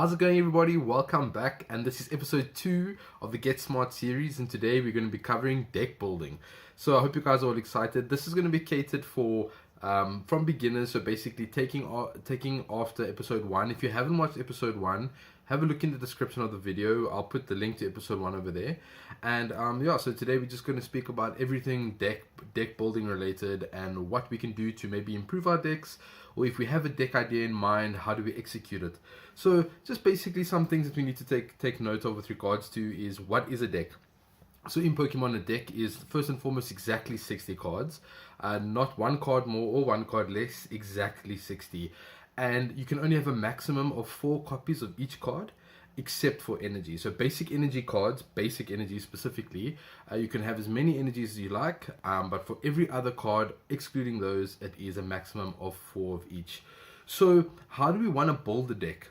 How's it going, everybody? Welcome back, and this is episode 2 of the Get Smart series, and today we're going to be covering deck building. So I hope you guys are all excited. This is going to be catered for from beginners, so basically taking after episode 1. If you haven't watched episode 1, have a look in the description of the video. I'll put the link to episode 1 over there. And so today we're just going to speak about everything deck building related and what we can do to maybe improve our decks, or if we have a deck idea in mind, how do we execute it. So just basically some things that we need to take note of with regards to is what is a deck. So in Pokemon, a deck is first and foremost exactly 60 cards, not one card more or one card less, exactly 60. And you can only have a maximum of 4 copies of each card, except for energy. So basic energy cards, basic energy specifically, you can have as many energies as you like, but for every other card, excluding those, it is a maximum of 4 of each. So how do we want to build a deck?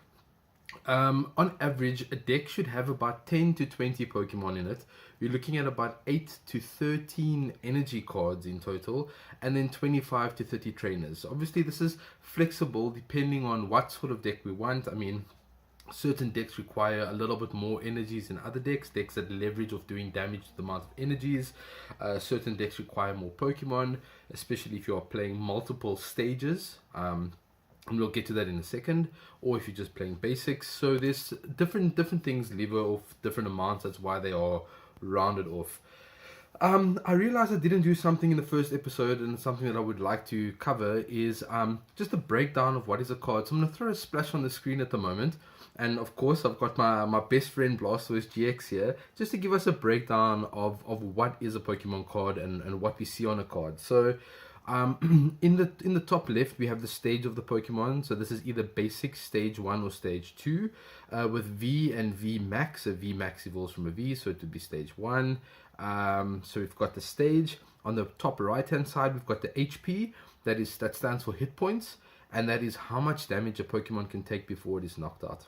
On average, a deck should have about 10 to 20 Pokemon in it. You're looking at about 8 to 13 energy cards in total, and then 25 to 30 trainers. Obviously, this is flexible depending on what sort of deck we want. I mean, certain decks require a little bit more energies than other decks that leverage of doing damage to the amount of energies. Certain decks require more Pokemon, especially if you are playing multiple stages. And we'll get to that in a second, or if you're just playing basics. So there's different things lever off different amounts. That's why they are rounded off. I realized I didn't do something in the first episode, and something that I would like to cover is just a breakdown of what is a card. So I'm going to throw a splash on the screen at the moment, and of course I've got my best friend Blastoise GX here, just to give us a breakdown of what is a Pokemon card and what we see on a card. So in the top left we have the stage of the Pokemon. So this is either basic, stage 1 or stage 2, with V and V max. So V max evolves from a V, so it would be stage 1. So we've got the stage. On the top right hand side we've got the HP, that stands for hit points, and that is how much damage a Pokemon can take before it is knocked out.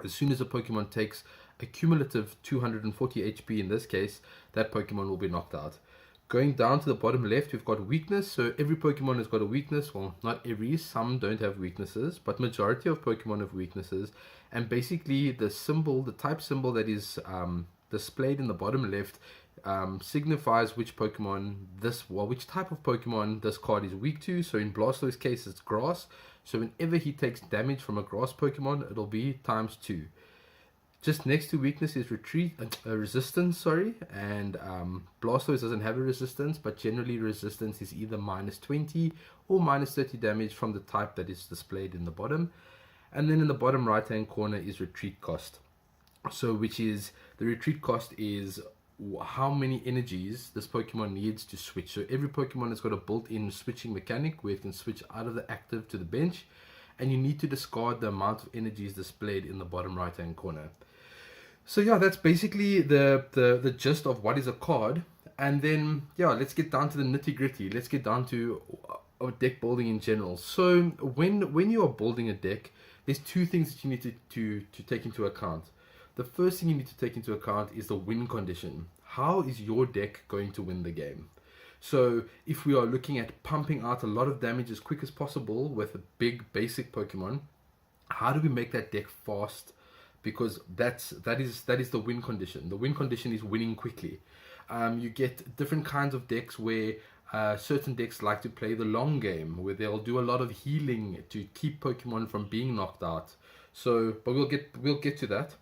As soon as a Pokemon takes a cumulative 240 HP in this case, that Pokemon will be knocked out. Going down to the bottom left, we've got weakness. So every Pokemon has got a weakness. Well, not every, some don't have weaknesses, but majority of Pokemon have weaknesses. And basically the type symbol that is displayed in the bottom left signifies which type of Pokemon this card is weak to. So in Blastoise's case, it's grass. So whenever he takes damage from a grass Pokemon, it'll be times 2. Just next to weakness is resistance, and Blastoise doesn't have a resistance, but generally resistance is either minus 20 or minus 30 damage from the type that is displayed in the bottom. And then in the bottom right hand corner is retreat cost. So the retreat cost is how many energies this Pokemon needs to switch. So every Pokemon has got a built-in switching mechanic where it can switch out of the active to the bench, and you need to discard the amount of energies displayed in the bottom right hand corner. So yeah, that's basically the gist of what is a card. And then let's get down to the nitty gritty. Let's get down to deck building in general. So when you are building a deck, there's 2 things that you need to take into account. The first thing you need to take into account is the win condition. How is your deck going to win the game? So if we are looking at pumping out a lot of damage as quick as possible with a big basic Pokemon, how do we make that deck fast? Because that is the win condition. The win condition is winning quickly. You get different kinds of decks where certain decks like to play the long game, where they'll do a lot of healing to keep Pokemon from being knocked out. So, but we'll get to that.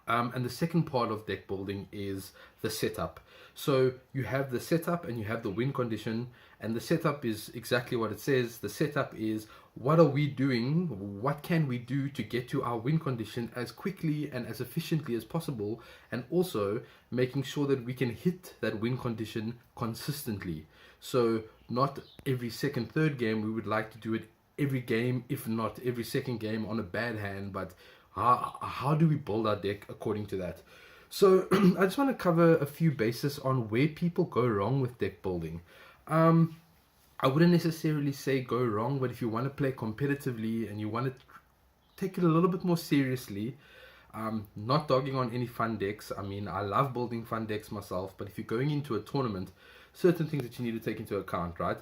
And the second part of deck building is the setup. So you have the setup and you have the win condition, and the setup is exactly what it says. The setup is, what are we doing? What can we do to get to our win condition as quickly and as efficiently as possible, and also making sure that we can hit that win condition consistently. So not every second, third game. We would like to do it every game, if not every second game on a bad hand, but how do we build our deck according to that? So I just want to cover a few bases on where people go wrong with deck building. I wouldn't necessarily say go wrong, but if you want to play competitively and you want to take it a little bit more seriously, not dogging on any fun decks. I mean, I love building fun decks myself, but if you're going into a tournament, certain things that you need to take into account, right?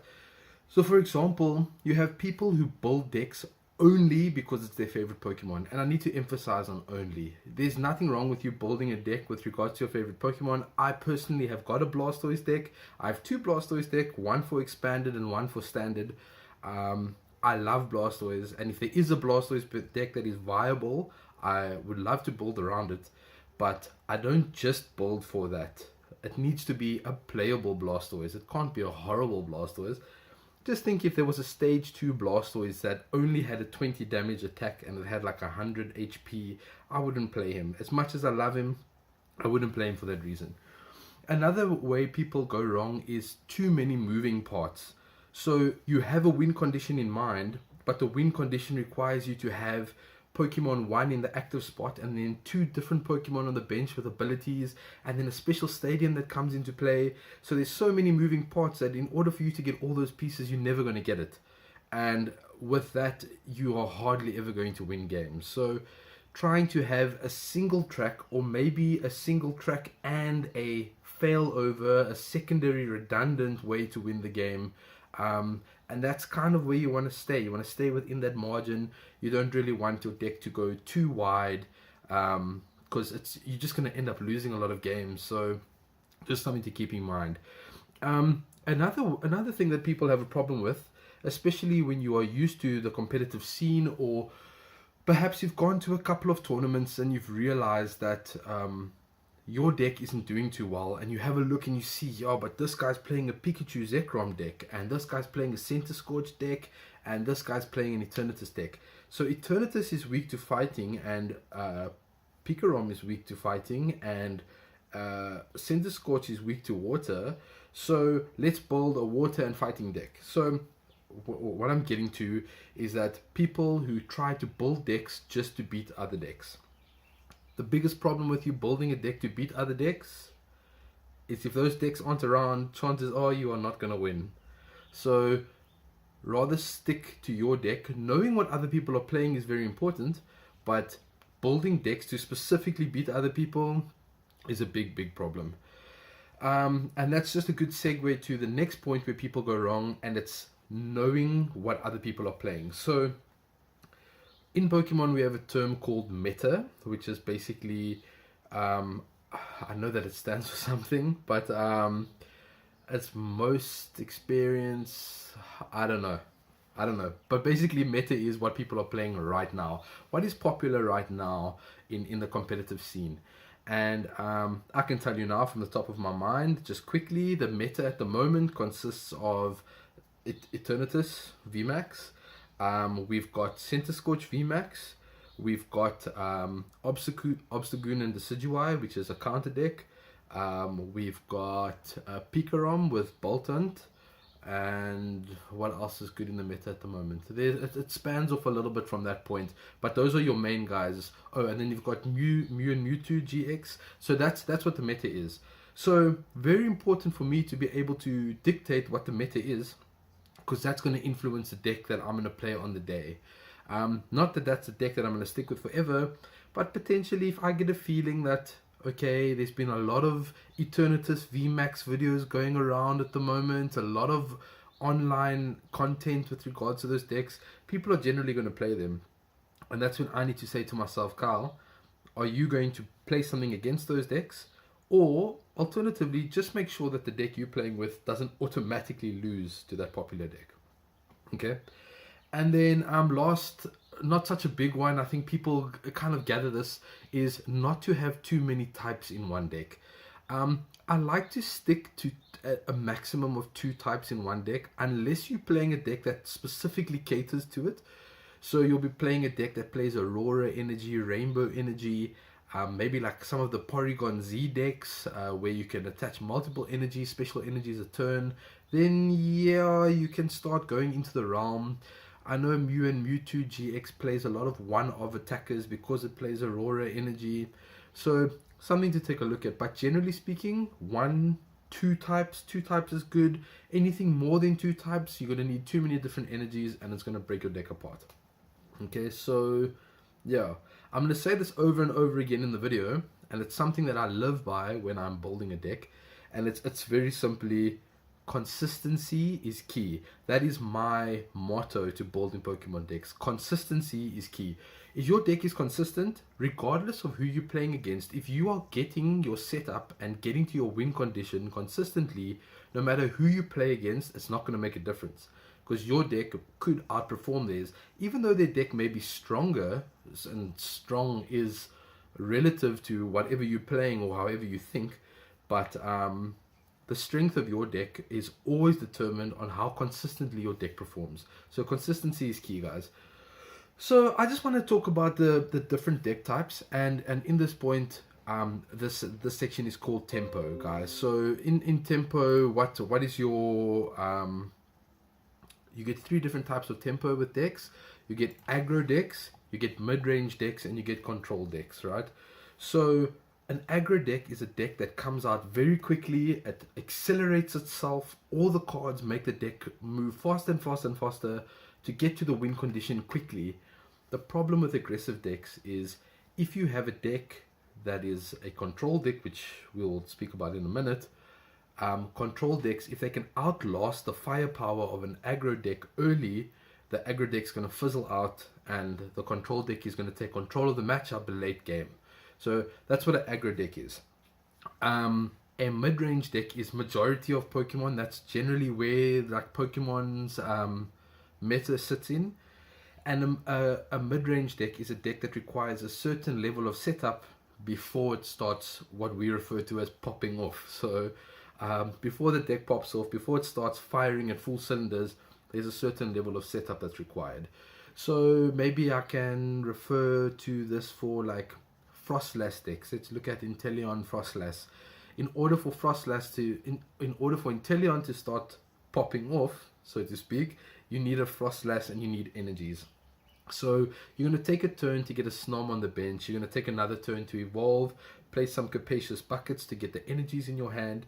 So for example, you have people who build decks only because it's their favorite Pokemon. And I need to emphasize on only. There's nothing wrong with you building a deck with regards to your favorite Pokemon. I personally have got a Blastoise deck. I have two Blastoise deck, one for expanded and one for standard. I love Blastoise, and if there is a Blastoise deck that is viable, I would love to build around it. But I don't just build for that. It needs to be a playable Blastoise. It can't be a horrible Blastoise. Just think if there was a stage 2 Blastoise that only had a 20 damage attack and it had like 100 HP, I wouldn't play him. As much as I love him, I wouldn't play him for that reason. Another way people go wrong is too many moving parts. So you have a win condition in mind, but the win condition requires you to have Pokemon 1 in the active spot and then 2 different Pokemon on the bench with abilities and then a special stadium that comes into play. So there's so many moving parts that in order for you to get all those pieces, you're never going to get it. And with that, you are hardly ever going to win games. So trying to have a single track, or maybe a single track and a failover, a secondary redundant way to win the game. And that's kind of where you want to stay. You want to stay within that margin. You don't really want your deck to go too wide, because you're just going to end up losing a lot of games. So just something to keep in mind. Another thing that people have a problem with, especially when you are used to the competitive scene, or perhaps you've gone to a couple of tournaments and you've realized that your deck isn't doing too well, and you have a look and you see, yeah, but this guy's playing a Pikachu Zekrom deck, and this guy's playing a Center Scorch deck, and this guy's playing an Eternatus deck. So Eternatus is weak to fighting, and Pikarom is weak to fighting, and Center Scorch is weak to water. So let's build a water and fighting deck. So what I'm getting to is that people who try to build decks just to beat other decks. The biggest problem with you building a deck to beat other decks is if those decks aren't around, chances are you are not going to win. So rather stick to your deck. Knowing what other people are playing is very important, but building decks to specifically beat other people is a big problem. And that's just a good segue to the next point where people go wrong, and it's knowing what other people are playing. So in Pokemon, we have a term called meta, which is basically, I know that it stands for something, but it's most experience, I don't know. But basically, meta is what people are playing right now. What is popular right now in the competitive scene? And I can tell you now from the top of my mind, just quickly, the meta at the moment consists of Eternatus VMAX. We've got Center Scorch VMAX. We've got Obstagoon and Decidueye, which is a counter deck. We've got Pikarom with Bolt Hunt. And what else is good in the meta at the moment? It spans off a little bit from that point, but those are your main guys. Oh, and then you've got Mew and Mewtwo GX. So that's what the meta is. So very important for me to be able to dictate what the meta is, because that's going to influence the deck that I'm going to play on the day. Not that that's a deck that I'm going to stick with forever, but potentially if I get a feeling that, okay, there's been a lot of Eternatus VMAX videos going around at the moment, a lot of online content with regards to those decks, people are generally going to play them. And that's when I need to say to myself, Kyle, are you going to play something against those decks? Or alternatively, just make sure that the deck you're playing with doesn't automatically lose to that popular deck. Okay? And then last, not such a big one, I think people kind of gather this, is not to have too many types in one deck. I like to stick to a maximum of 2 types in one deck, unless you're playing a deck that specifically caters to it. So you'll be playing a deck that plays Aurora Energy, Rainbow Energy, maybe like some of the Porygon Z decks, where you can attach multiple energies, special energies a turn. Then yeah, you can start going into the realm. I know Mew and Mewtwo GX plays a lot of one-of attackers because it plays Aurora Energy. So something to take a look at. But generally speaking, 2 types is good. Anything more than 2 types, you're going to need too many different energies, and it's going to break your deck apart. Okay, so yeah, I'm going to say this over and over again in the video, and it's something that I live by when I'm building a deck, and it's very simply consistency is key. That is my motto to building Pokemon decks. Consistency is key. If your deck is consistent, regardless of who you're playing against, if you are getting your setup and getting to your win condition consistently, no matter who you play against, it's not going to make a difference. Because your deck could outperform theirs, even though their deck may be stronger, and strong is relative to whatever you're playing or however you think, but the strength of your deck is always determined on how consistently your deck performs. So consistency is key, guys. So I just want to talk about the different deck types, and in this point, this section is called tempo, guys. So in tempo, what is your you get 3 different types of tempo with decks. You get aggro decks, you get mid-range decks, and you get control decks, right? So an aggro deck is a deck that comes out very quickly, it accelerates itself, all the cards make the deck move faster and faster and faster to get to the win condition quickly. The problem with aggressive decks is if you have a deck that is a control deck, which we'll speak about in a minute, control decks, if they can outlast the firepower of an aggro deck early, the aggro deck's going to fizzle out and the control deck is going to take control of the matchup late game. So that's what an aggro deck is. A mid-range deck is majority of Pokemon. That's generally where like Pokemon's meta sits in. And a mid-range deck is a deck that requires a certain level of setup before it starts what we refer to as popping off. So before the deck pops off, before it starts firing at full cylinders, there's a certain level of setup that's required. So maybe I can refer to this for like Frostlass decks. Let's look at Inteleon Frostlass. In order for Frostlass to, in order for Inteleon to start popping off, so to speak, you need a Frostlass and you need energies. So you're going to take a turn to get a Snom on the bench. You're going to take another turn to evolve, play some Capacious Buckets to get the energies in your hand,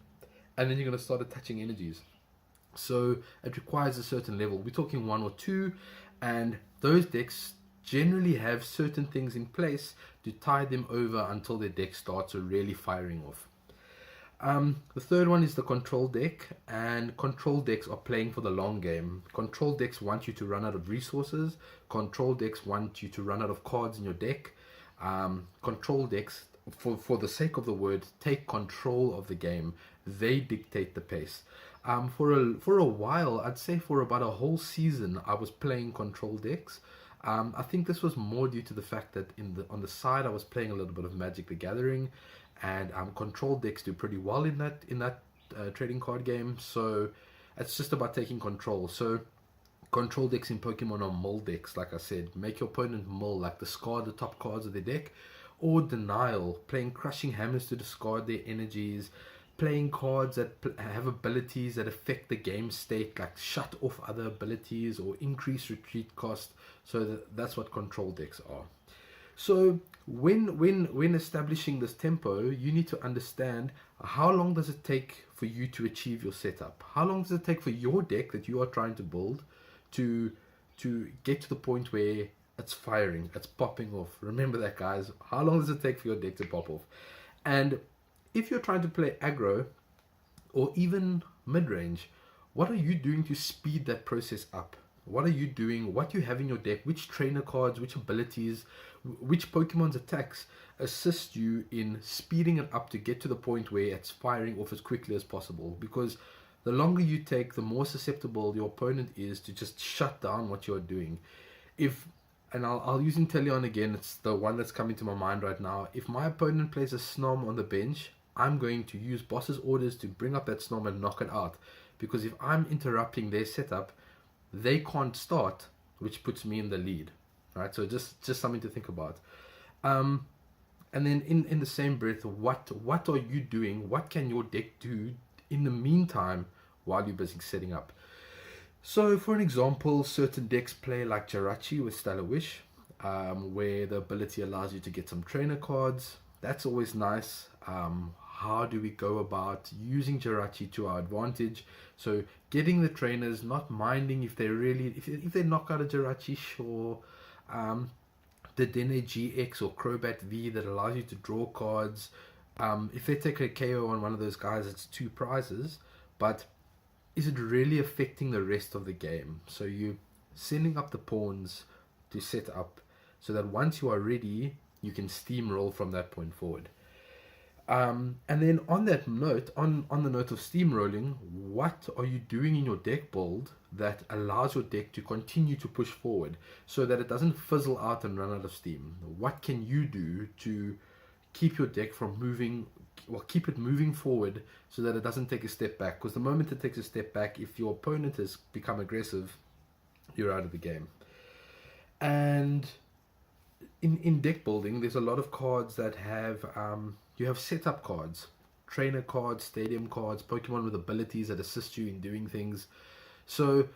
and then you're going to start attaching energies. So it requires a certain level. We're talking 1 or 2, and those decks generally have certain things in place to tie them over until their deck starts really firing off. The third one is the control deck, and control decks are playing for the long game. Control decks want you to run out of resources. Control decks want you to run out of cards in your deck. Control decks, for the sake of the word, take control of the game. They dictate the pace. For a while, I'd say for about a whole season, I was playing control decks. I think this was more due to the fact that on the side I was playing a little bit of Magic the Gathering, and control decks do pretty well in that trading card game. So it's just about taking control. So control decks in Pokemon are mill decks, like I said. Make your opponent mill, like discard the top cards of their deck, or denial, playing Crushing Hammers to discard their energies, playing cards that have abilities that affect the game state, like shut off other abilities or increase retreat cost. So that's what control decks are. So when establishing this tempo, you need to understand how long does it take for you to achieve your setup. How long does it take for your deck that you are trying to build to get to the point where it's firing, it's popping off. Remember that, guys. How long does it take for your deck to pop off? And if you're trying to play aggro or even mid-range, what are you doing to speed that process up? What are you doing? What you have in your deck? Which trainer cards, which abilities, which Pokemon's attacks assist you in speeding it up to get to the point where it's firing off as quickly as possible? Because the longer you take, the more susceptible your opponent is to just shut down what you're doing. And I'll use Inteleon again, it's the one that's coming to my mind right now. If my opponent plays a Snom on the bench, I'm going to use boss's orders to bring up that Snom and knock it out. Because if I'm interrupting their setup, they can't start, which puts me in the lead. Right? So just something to think about. And then in the same breath, what are you doing? What can your deck do in the meantime while you're busy setting up? So for an example, certain decks play like Jirachi with Stellar Wish, where the ability allows you to get some trainer cards. That's always nice. How do we go about using Jirachi to our advantage? So getting the trainers, not minding if they knock out a Jirachi, sure. The Dene GX or Crobat V that allows you to draw cards. If they take a KO on one of those guys, it's 2 prizes. But is it really affecting the rest of the game? So you sending up the pawns to set up so that once you are ready, you can steamroll from that point forward. And then on that note, on the note of steamrolling, what are you doing in your deck build that allows your deck to continue to push forward so that it doesn't fizzle out and run out of steam? What can you do to keep your deck from moving, well, keep it moving forward so that it doesn't take a step back? Because the moment it takes a step back, if your opponent has become aggressive, you're out of the game. And in deck building, there's a lot of cards that have you have setup cards, trainer cards, stadium cards, Pokemon with abilities that assist you in doing things. So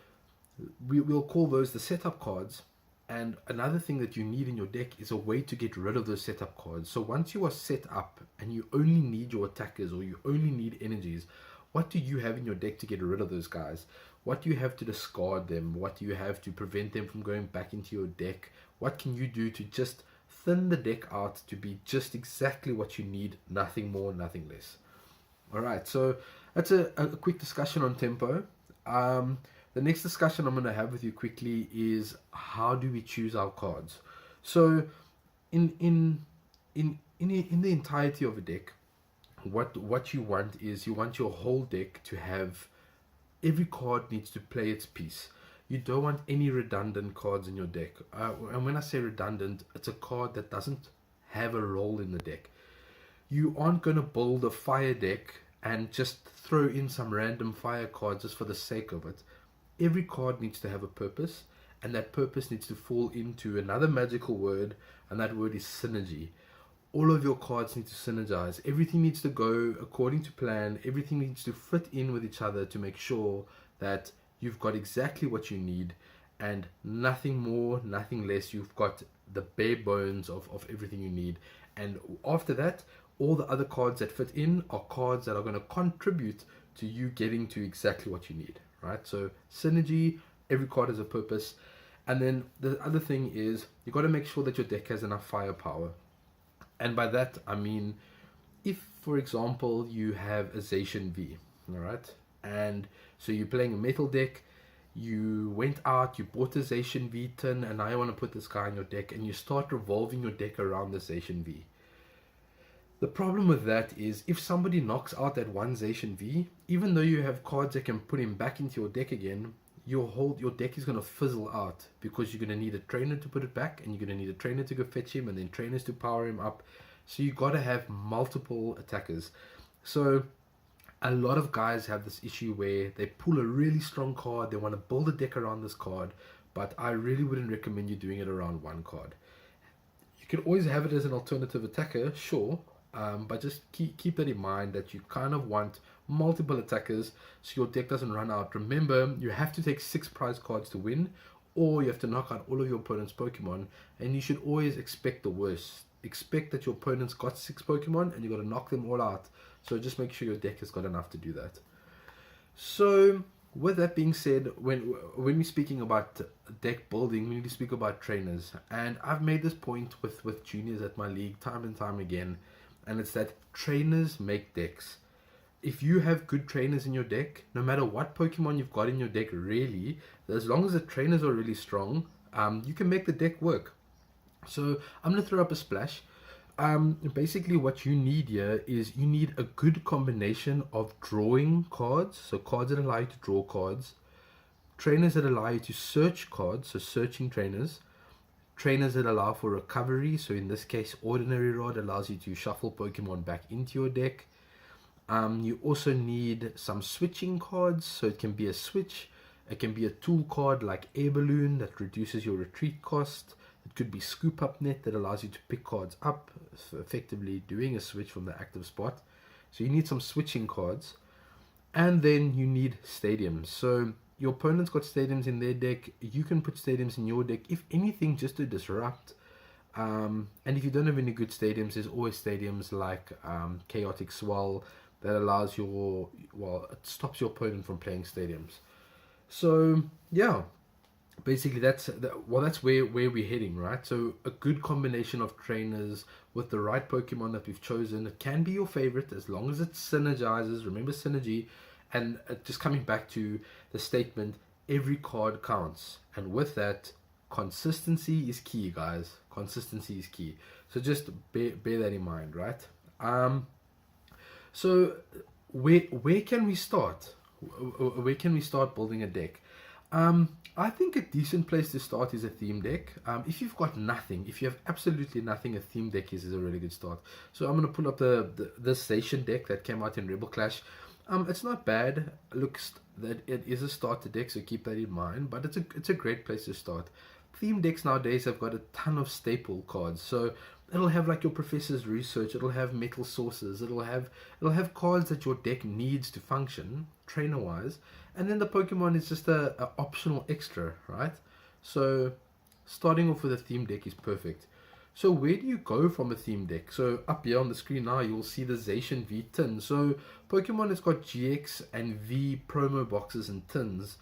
we'll call those the setup cards. And another thing that you need in your deck is a way to get rid of those setup cards. So once you are set up and you only need your attackers or you only need energies, what do you have in your deck to get rid of those guys? What do you have to discard them? What do you have to prevent them from going back into your deck? What can you do to just thin the deck out to be just exactly what you need, nothing more, nothing less? Alright, so that's a quick discussion on tempo. The next discussion I'm going to have with you quickly is how do we choose our cards. So in the entirety of a deck, what you want is you want your whole deck to have, every card needs to play its piece. You don't want any redundant cards in your deck. And when I say redundant, it's a card that doesn't have a role in the deck. You aren't going to build a fire deck and just throw in some random fire cards just for the sake of it. Every card needs to have a purpose, and that purpose needs to fall into another magical word, and that word is synergy. All of your cards need to synergize. Everything needs to go according to plan. Everything needs to fit in with each other to make sure that you've got exactly what you need, and nothing more, nothing less. You've got the bare bones of everything you need. And after that, all the other cards that fit in are cards that are going to contribute to you getting to exactly what you need, right? So synergy, every card has a purpose. And then the other thing is you got to make sure that your deck has enough firepower. And by that, I mean, if, for example, you have a Zacian V, all right? And so you're playing a metal deck, you went out, you bought a Zacian V tin, and now you want to put this guy in your deck, and you start revolving your deck around the Zacian V. The problem with that is if somebody knocks out that one Zacian V, even though you have cards that can put him back into your deck again, your deck is going to fizzle out because you're going to need a trainer to put it back, and you're going to need a trainer to go fetch him, and then trainers to power him up. So you got to have multiple attackers. So a lot of guys have this issue where they pull a really strong card, they want to build a deck around this card, but I really wouldn't recommend you doing it around one card. You can always have it as an alternative attacker, sure, but just keep that in mind that you kind of want multiple attackers so your deck doesn't run out. Remember, you have to take 6 prize cards to win, or you have to knock out all of your opponent's Pokemon, and you should always expect the worst. Expect that your opponent's got 6 Pokemon and you got to knock them all out. So just make sure your deck has got enough to do that. So with that being said, when we're speaking about deck building, we need to speak about trainers. And I've made this point with juniors at my league time and time again, and it's that trainers make decks. If you have good trainers in your deck, no matter what Pokemon you've got in your deck, really, as long as the trainers are really strong, you can make the deck work. So I'm going to throw up a splash. Basically what you need here is you need a good combination of drawing cards, so cards that allow you to draw cards, trainers that allow you to search cards, so searching trainers that allow for recovery, so in this case Ordinary Rod allows you to shuffle Pokemon back into your deck. You also need some switching cards, so it can be a switch, it can be a tool card like Air Balloon that reduces your retreat cost. It could be Scoop Up Net that allows you to pick cards up, so effectively doing a switch from the active spot. So you need some switching cards. And then you need stadiums. So your opponent's got stadiums in their deck. You can put stadiums in your deck, if anything, just to disrupt. And if you don't have any good stadiums, there's always stadiums like Chaotic Swell that allows it stops your opponent from playing stadiums. So yeah, basically that's where we're heading, right? So a good combination of trainers with the right Pokemon that we've chosen. It can be your favorite as long as it synergizes. Remember synergy, And just coming back to the statement, every card counts. And with that, consistency is key, guys. Consistency is key. So just bear that in mind, right? So where can we start? Where can we start building a deck? I think a decent place to start is a theme deck. If you've got nothing, if you have absolutely nothing, a theme deck is a really good start. So I'm going to pull up the Station deck that came out in Rebel Clash. It's not bad. Looks that it is a starter deck, so keep that in mind. But it's a great place to start. Theme decks nowadays have got a ton of staple cards. So it'll have like your Professor's Research. It'll have Metal Sources. It'll have cards that your deck needs to function trainer wise. And then the Pokemon is just a optional extra, right? So starting off with a theme deck is perfect. So where do you go from a theme deck? So up here on the screen now, you'll see the Zacian V tin. So Pokemon has got GX and V promo boxes and tins,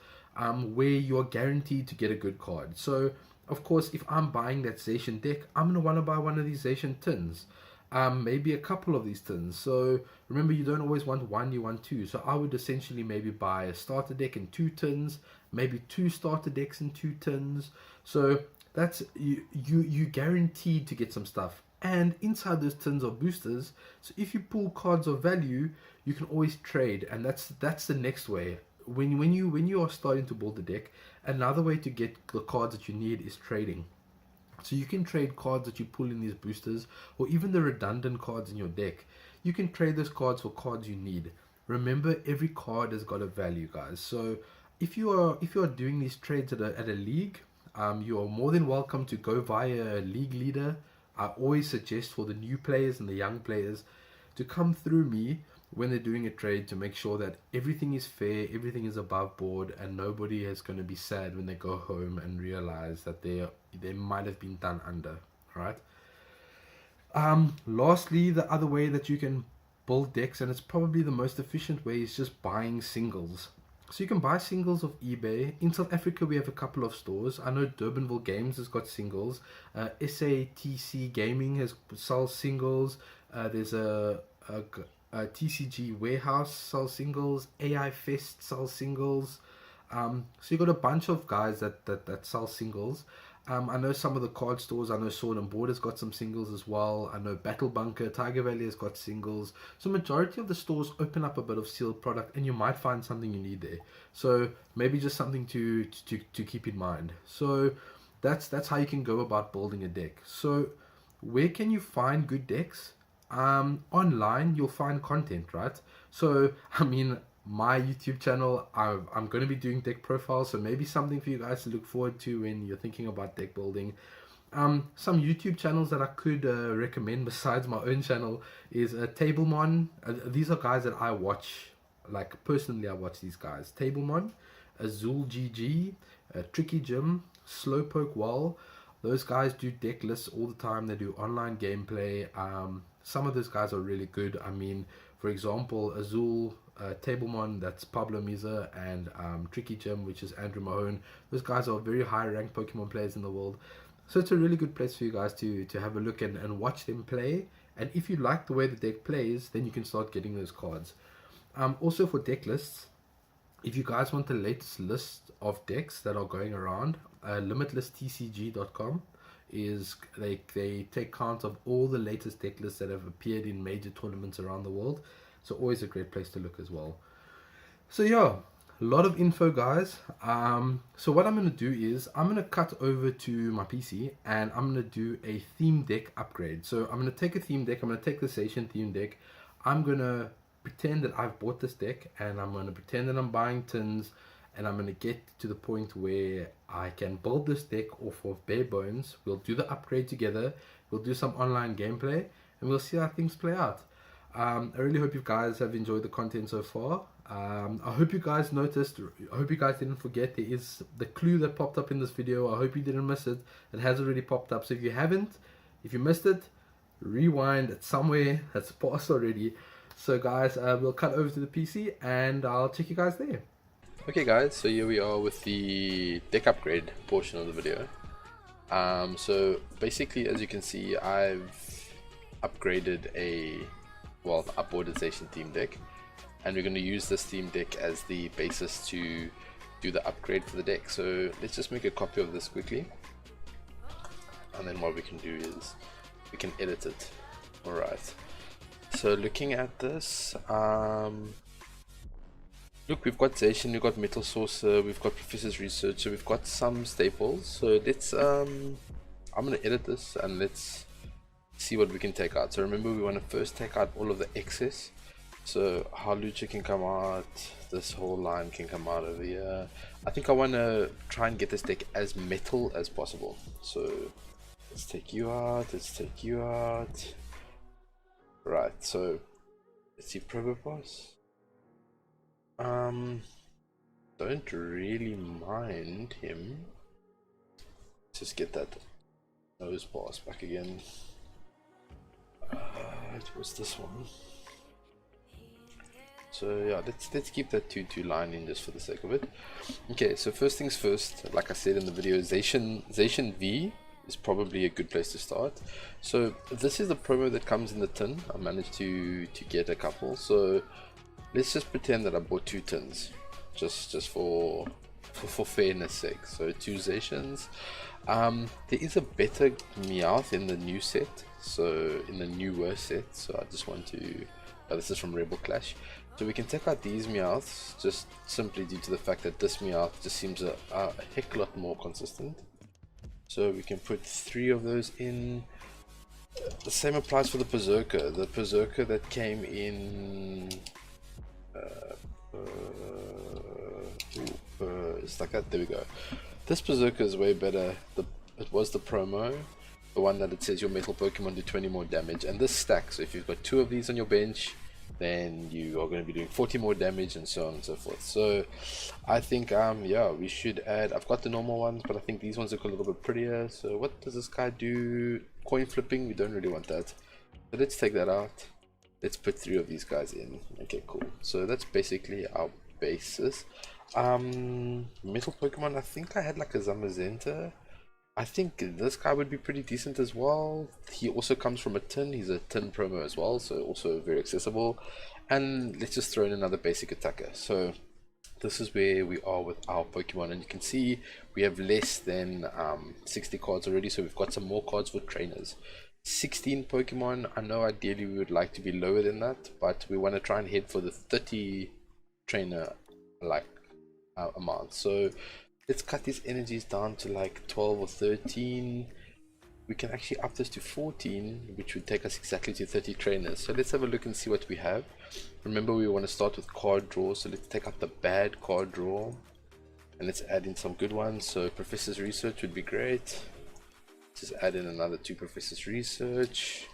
where you're guaranteed to get a good card. So of course, if I'm buying that Zacian deck, I'm gonna want to buy one of these Zacian tins. Maybe a couple of these tins. So remember, you don't always want one, you want two. So I would essentially maybe buy a starter deck and 2 tins, maybe 2 starter decks and 2 tins. So that's you guaranteed to get some stuff. And inside those tins are boosters. So if you pull cards of value, you can always trade, and that's the next way. When you are starting to build the deck, another way to get the cards that you need is trading. So you can trade cards that you pull in these boosters, or even the redundant cards in your deck. You can trade those cards for cards you need. Remember, every card has got a value, guys. So if you are doing these trades at a league, you are more than welcome to go via a league leader. I always suggest for the new players and the young players to come through me when they're doing a trade, to make sure that everything is fair, everything is above board, and nobody is going to be sad when they go home and realize that they might have been done under. Right. Lastly, the other way that you can build decks, and it's probably the most efficient way, is just buying singles. So you can buy singles of eBay. In South Africa, we have a couple of stores. I know Durbanville Games has got singles. SATC Gaming sells singles. There's a TCG Warehouse sells singles. AI Fest sells singles. So you got a bunch of guys that sell singles. I know some of the card stores. I know Sword and Board has got some singles as well. I know Battle Bunker, Tiger Valley has got singles. So majority of the stores open up a bit of sealed product, and you might find something you need there. So maybe just something to keep in mind. So that's how you can go about building a deck. So where can you find good decks? Online you'll find content, right? So I mean, my YouTube channel, I'm going to be doing deck profiles, so maybe something for you guys to look forward to when you're thinking about deck building. Some YouTube channels that I could recommend besides my own channel is Tablemon. These are guys that I watch, like personally I watch these guys. Tablemon, Azul GG, Tricky Jim, Slowpoke Wall. Those guys do deck lists all the time. They do online gameplay. Some of those guys are really good. I mean, for example, Azul, Tablemon, that's Pablo Miza, and Tricky Jim, which is Andrew Mahone. Those guys are very high ranked Pokemon players in the world. So it's a really good place for you guys to have a look and watch them play. And if you like the way the deck plays, then you can start getting those cards. Also for deck lists, if you guys want the latest list of decks that are going around, limitlesstcg.com is they take count of all the latest deck lists that have appeared in major tournaments around the world. So always a great place to look as well. So yeah, a lot of info, guys. So what I'm going to do is I'm going to cut over to my PC and I'm going to do a theme deck upgrade. So I'm going to take a theme deck. I'm going to take the Station theme deck. I'm going to pretend that I've bought this deck, and I'm going to pretend that I'm buying tins, and I'm going to get to the point where I can build this deck off of bare bones. We'll do the upgrade together. We'll do some online gameplay, and we'll see how things play out. I really hope you guys have enjoyed the content so far. I hope you guys noticed. I hope you guys didn't forget. There is the clue that popped up in this video. I hope you didn't miss it. It has already popped up. So if you haven't, if you missed it, rewind. It's somewhere that's passed already. So guys, we'll cut over to the PC and I'll check you guys there. Okay guys, so here we are with the deck upgrade portion of the video. So basically, as you can see, I've upgraded a upboarded Station theme deck. and we're going to use this theme deck as the basis to do the upgrade for the deck. So let's just make a copy of this quickly, and then what we can do is we can edit it. Alright, so looking at this, look, we've got Zacian, we've got Metal Saucer, we've got Professor's Research, so we've got some staples. So let's I'm gonna edit this and let's see what we can take out. So remember, we want to first take out all of the excess. So Halucha can come out, this whole line can come out over here. I think I want to try and get this deck as metal as possible. So let's take you out, let's take you out. Right, so let's see Probopass. Don't really mind him. Just get that nose pass back again. It was this one. So yeah, let's keep that 2-2 line in just for the sake of it. Okay, so first things first, like I said in the video, Zacian V is probably a good place to start. So this is the promo that comes in the tin. I managed to get a couple. So let's just pretend that I bought 2 tins, just for fairness sake. So 2 Zacians. There is a better Meowth in the new set, so in the newer set. So I just want to. This is from Rebel Clash. So we can take out these Meowths just simply due to the fact that this Meowth just seems a heck lot more consistent. So we can put 3 of those in. The same applies for the Berserker. The Berserker that came in. It's like that. There we go. This Berserker is way better. It was the promo, the one that it says your metal Pokemon do 20 more damage, and this stacks. So if you've got 2 of these on your bench, then you are going to be doing 40 more damage and so on and so forth. So I think yeah, we should add. I've got the normal ones, but I think these ones look a little bit prettier. So what does this guy do? Coin flipping, we don't really want that, so let's take that out. Let's put 3 of these guys in. Okay, cool. So that's basically our basis. Metal Pokemon, I think I had like a Zamazenta. I think this guy would be pretty decent as well. He also comes from a tin. He's a tin promo as well, so also very accessible. And let's just throw in another basic attacker. So this is where we are with our Pokemon, and you can see we have less than 60 cards already, so we've got some more cards for trainers. 16 Pokemon. I know ideally we would like to be lower than that, but we want to try and head for the 30 trainer amount. So let's cut these energies down to like 12 or 13. We can actually up this to 14, which would take us exactly to 30 trainers. So let's have a look and see what we have. Remember, we want to start with card draw, so let's take out the bad card draw and let's add in some good ones. So Professor's Research would be great. Just add in another 2 Professor's Research.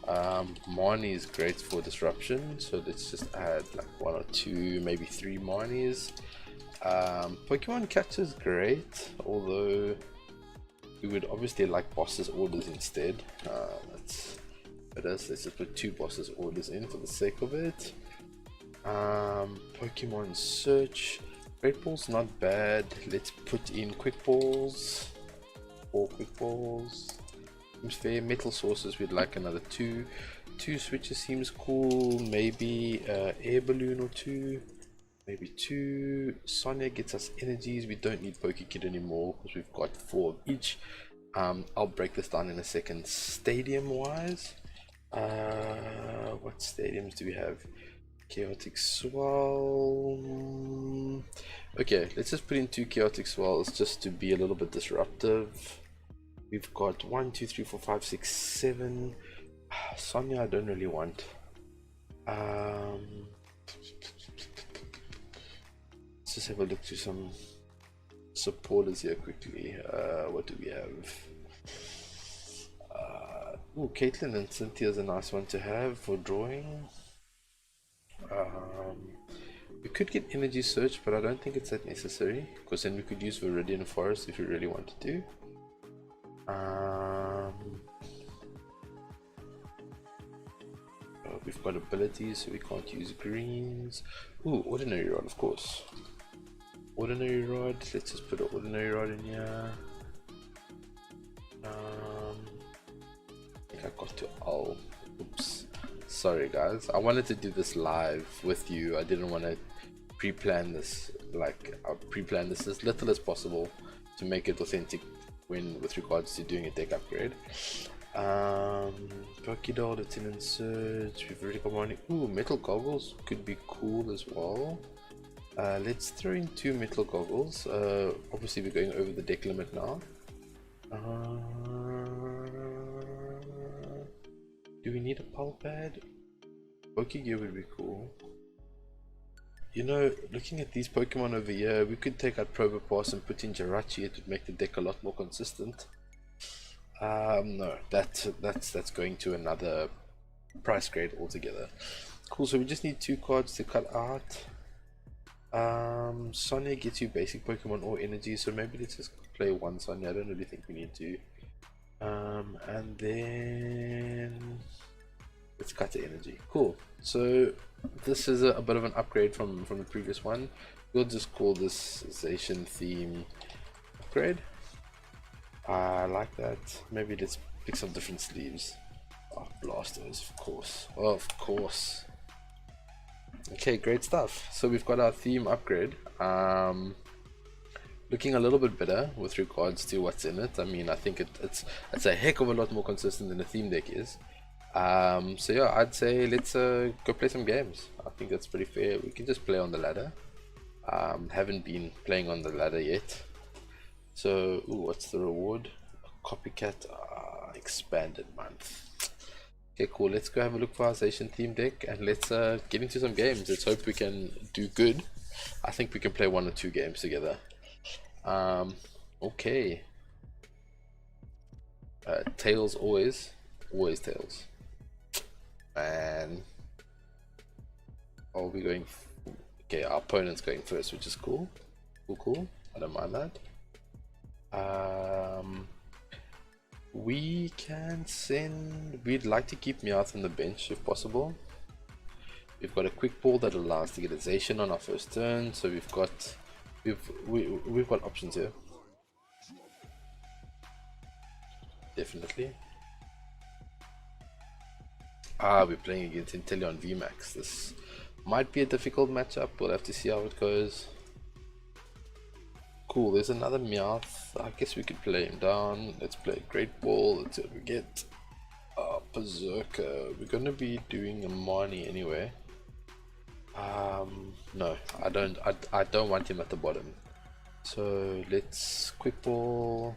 Marnie is great for disruption, so let's just add like 1 or 2, maybe 3 Marnies. Pokemon Catcher is great, although we would obviously like Boss's Orders instead. Let's just put 2 Boss's Orders in for the sake of it. Pokemon Search, Great Ball's not bad. Let's put in Quick Balls. 4 Quick Balls seems fair. Metal Sources, we'd like another 2. 2 switches seems cool. Maybe Air Balloon or 2. Maybe 2. Sonia gets us energies. We don't need Pokekid anymore because we've got 4 of each. I'll break this down in a second. Stadium wise, what stadiums do we have? Chaotic Swell. Okay, let's just put in 2 Chaotic Swells just to be a little bit disruptive. We've got 1, 2, 3, 4, 5, 6, 7. Sonia I don't really want. Let's just have a look to some supporters here quickly. What do we have? Caitlin and Cynthia is a nice one to have for drawing. We could get Energy Search, but I don't think it's that necessary, because then we could use Viridian Forest if we really wanted to. We've got abilities, so we can't use greens. Ordinary Rod, of course. Ordinary Rod, let's just put an Ordinary Rod in here. I think I got to oops, Sorry guys, I wanted to do this live with you. I didn't want to pre-plan this, like I pre-plan this as little as possible to make it authentic when with regards to doing a deck upgrade. Pokédoll, Lieutenant Surge, we've already got one. Ooh, metal goggles could be cool as well. Let's throw in 2 metal goggles. Obviously we're going over the deck limit now. Do we need a pulp pad? Pokegear would be cool. You know, looking at these Pokemon over here, we could take out Probopass and put in Jirachi. It would make the deck a lot more consistent. No, that's going to another price grade altogether. Cool, so we just need 2 cards to cut out. Sonya gets you basic Pokemon or energy, so maybe let's just play 1 Sonya. I don't really think we need to. And then let's cut the energy. Cool. So this is a bit of an upgrade from the previous one. We'll just call this Zacian theme upgrade. I like that. Maybe let's pick some different sleeves. Oh, blasters, of course. Of course. Okay, great stuff. So we've got our theme upgrade. Looking a little bit better with regards to what's in it. I mean, I think it's a heck of a lot more consistent than a theme deck is. So yeah, I'd say let's go play some games. I think that's pretty fair. We can just play on the ladder. Haven't been playing on the ladder yet. So, ooh, what's the reward? A copycat expanded month. Okay, cool. Let's go have a look for our Zacian theme deck and let's get into some games. Let's hope we can do good. I think we can play 1 or 2 games together. Okay. Tails always tails. And are we going? Okay, our opponent's going first, which is cool. Cool. I don't mind that. We can send. We'd like to keep Meowth on the bench if possible. We've got a quick ball that allows to get a Zacian on our first turn, so we've got options here. Definitely. We're playing against Inteleon VMAX. This might be a difficult matchup. We'll have to see how it goes. Cool, there's another Meowth. I guess we could play him down. Let's play Great Ball. Let's see what we get. Berserker. We're gonna be doing a Marnie anyway. No, I don't want him at the bottom. So let's quick ball.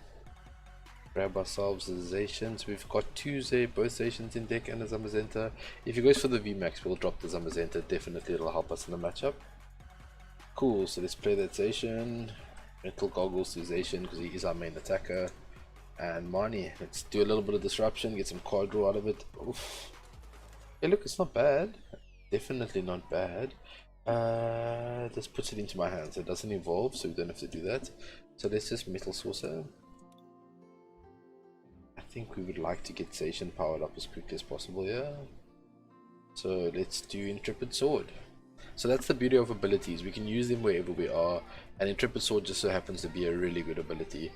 Grab ourselves the Zacians. We've got 2 both Zacians in deck and a Zamazenta. If he goes for the VMAX, we'll drop the Zamazenta. Definitely it'll help us in the matchup. Cool, so let's play that Zacian. Mental goggles to Zacian because he is our main attacker. And Marnie, let's do a little bit of disruption, get some card draw out of it. Oof. Hey look, it's not bad. Definitely not bad. This puts it into my hands. It doesn't evolve, so we don't have to do that. So let's just Metal Saucer. I think we would like to get Zacian powered up as quickly as possible here. So let's do Intrepid Sword. So that's the beauty of abilities. We can use them wherever we are, and Intrepid Sword just so happens to be a really good ability.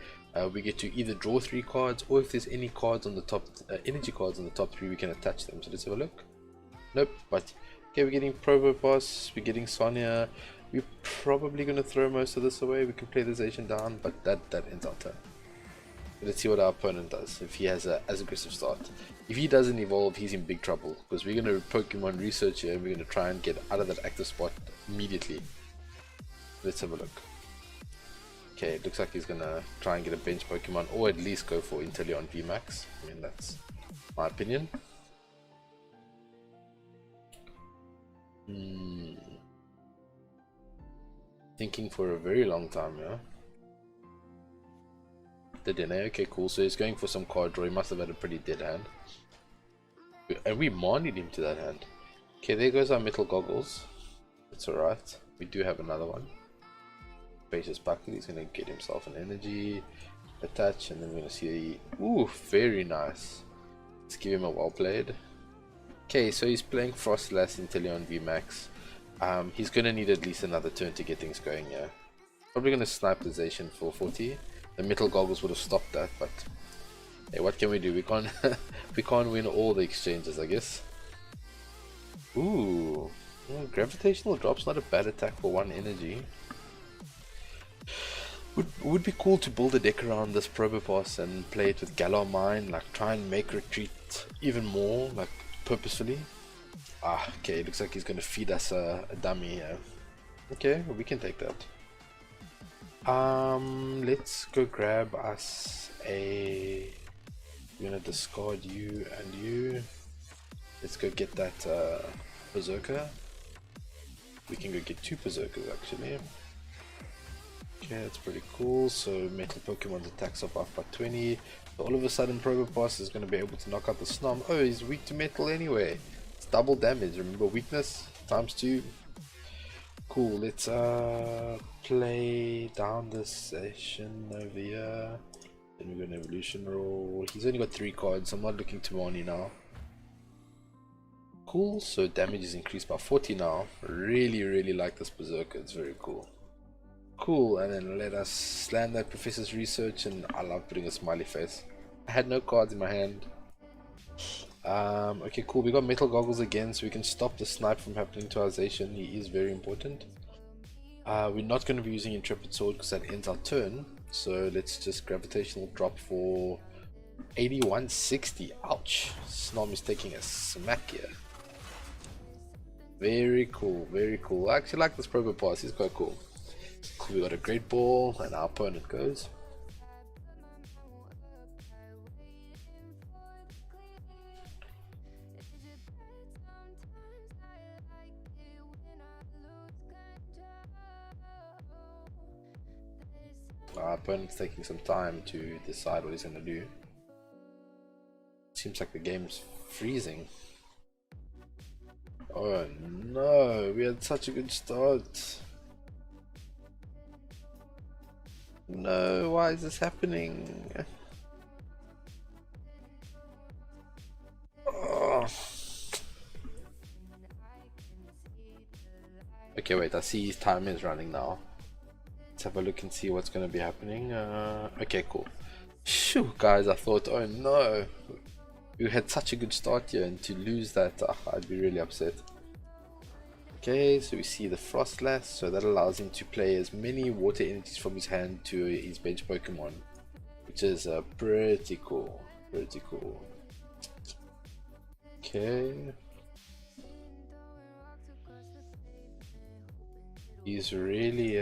We get to either draw 3 cards, or if there's any cards on the top, energy cards on the top 3, we can attach them. So let's have a look. Nope, but okay, we're getting Probopass, we're getting Sonya. We're probably going to throw most of this away. We can play the Zacian down, but that ends our turn. Let's see what our opponent does, if he has a as aggressive start. If he doesn't evolve, he's in big trouble, because we're going to Pokemon research here and we're going to try and get out of that active spot immediately. Let's have a look. Okay, it looks like he's going to try and get a bench Pokemon, or at least go for Inteleon VMAX. I mean, that's my opinion. Thinking for a very long time, yeah. The Dene, okay, cool. So he's going for some card draw. He must have had a pretty dead hand. And we manied him to that hand. Okay, there goes our metal goggles. It's alright. We do have another one. Spacious bucket. He's going to get himself an energy attach, and then we're going to see. Ooh, very nice. Let's give him a well played. Okay, so he's playing Frostlass Inteleon VMAX. He's going to need at least another turn to get things going here. Probably going to snipe the Zacian for 40. The metal goggles would have stopped that, but hey, what can we do? We can't we can't win all the exchanges, I guess. Ooh. Gravitational drop's not a bad attack for 1 energy. Would be cool to build a deck around this Probopass and play it with Galar Mine, like try and make retreat even more, like purposefully. Ah, okay, looks like he's gonna feed us a dummy here. Okay, well, we can take that. Let's go grab us a... We're gonna discard you and you. Let's go get that Berserker. We can go get 2 Berserkers actually. Okay, that's pretty cool. So Metal Pokemon's attacks are buffed by 20. So all of a sudden Probopass is going to be able to knock out the Snom. Oh, he's weak to metal anyway. It's double damage. Remember, weakness times 2. Cool, let's play down this session over here. Then we're going to evolution roll. He's only got 3 cards. I'm not looking to money now. Cool, so damage is increased by 40 now. Really like this Berserker. It's very cool. Cool, and then let us slam that Professor's Research, and I love putting a smiley face. I had no cards in my hand. Okay, cool. We got Metal Goggles again, so we can stop the snipe from happening to our Zacian. He is very important. We're not going to be using Intrepid Sword because that ends our turn. So let's just Gravitational drop for 8160. Ouch. Snom is taking a smack here. Very cool, very cool. I actually like this Probopass. He's quite cool. So we got a Great Ball, and our opponent goes. Our opponent's taking some time to decide what he's going to do. Seems like the game's freezing. Oh no, we had such a good start. No, why is this happening? Oh. Okay, wait, I see his time is running now. Let's have a look and see what's going to be happening. Okay, cool. Shoo, guys, I thought, oh no. We had such a good start here, and to lose that, I'd be really upset. Okay, so we see the Frostlass, so that allows him to play as many water energies from his hand to his bench Pokemon, which is pretty cool. Pretty cool. Okay. He's really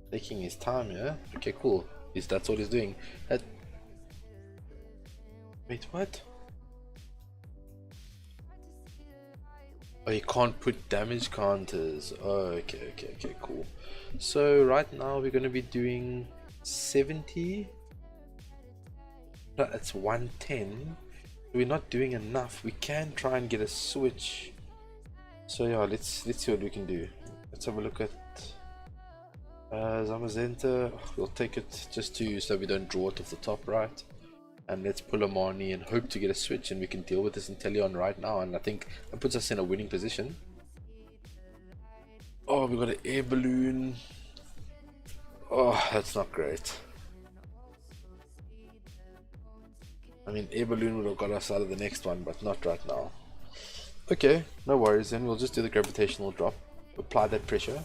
taking his time, yeah? Okay, cool. That's what he's doing. Wait, what? Oh, you can't put damage counters. Oh, okay, cool. So right now we're going to be doing 70. No, that's 110. We're not doing enough. We can try and get a switch. So yeah, let's see what we can do. Let's have a look at Zamazenta. We'll take it just so we don't draw it off the top right. And let's pull a Marnie and hope to get a switch, and we can deal with this Inteleon right now, and I think that puts us in a winning position. Oh, we got an air balloon. Oh, that's not great. I mean, air balloon would have got us out of the next one, but not right now. Okay, no worries then. We'll just do the gravitational drop. Apply that pressure.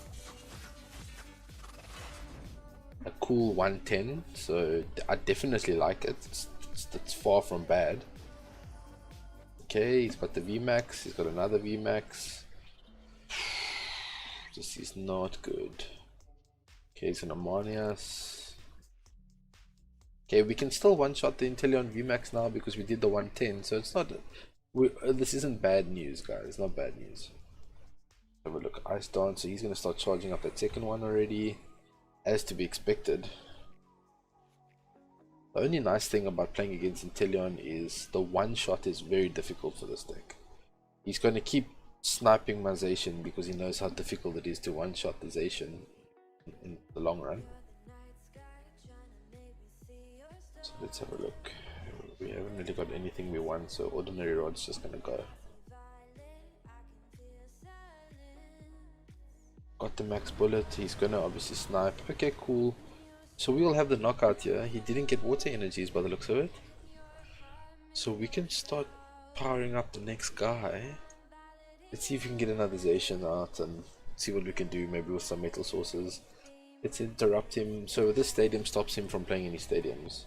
A cool 110, so I definitely like it. It's far from bad. Okay, he's got the VMAX, he's got another VMAX. This is not good. Okay, he's an Amanias. Okay, we can still one-shot the Inteleon VMAX now because we did the 110, so it's not... this isn't bad news, guys. It's not bad news. Have a look. Ice Dance, so he's going to start charging up that second one already, as to be expected. The only nice thing about playing against Inteleon is the one shot is very difficult for this deck. He's going to keep sniping my Zacian because he knows how difficult it is to one shot the Zacian in the long run. So let's have a look. We haven't really got anything we want, so Ordinary Rod's just going to go. Got the max bullet, he's going to obviously snipe. Okay, cool. So we will have the knockout here. He didn't get water energies by the looks of it. So we can start powering up the next guy. Let's see if we can get another Zacian out and see what we can do, maybe with some metal sources. Let's interrupt him. So this stadium stops him from playing any stadiums.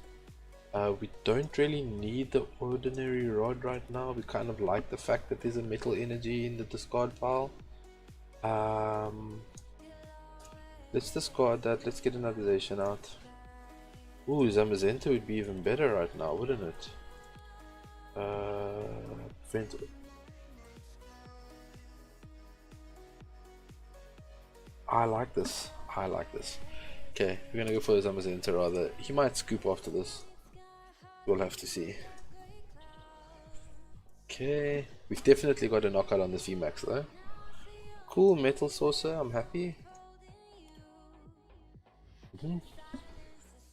We don't really need the ordinary rod right now. We kind of like the fact that there's a metal energy in the discard pile. Let's discard that. Let's get another Zacian out. Ooh, Zamazenta would be even better right now, wouldn't it? Prevent. I like this. I like this. Okay, we're gonna go for the Zamazenta rather. He might scoop after this. We'll have to see. Okay, we've definitely got a knockout on this VMAX though. Cool, Metal Saucer, I'm happy.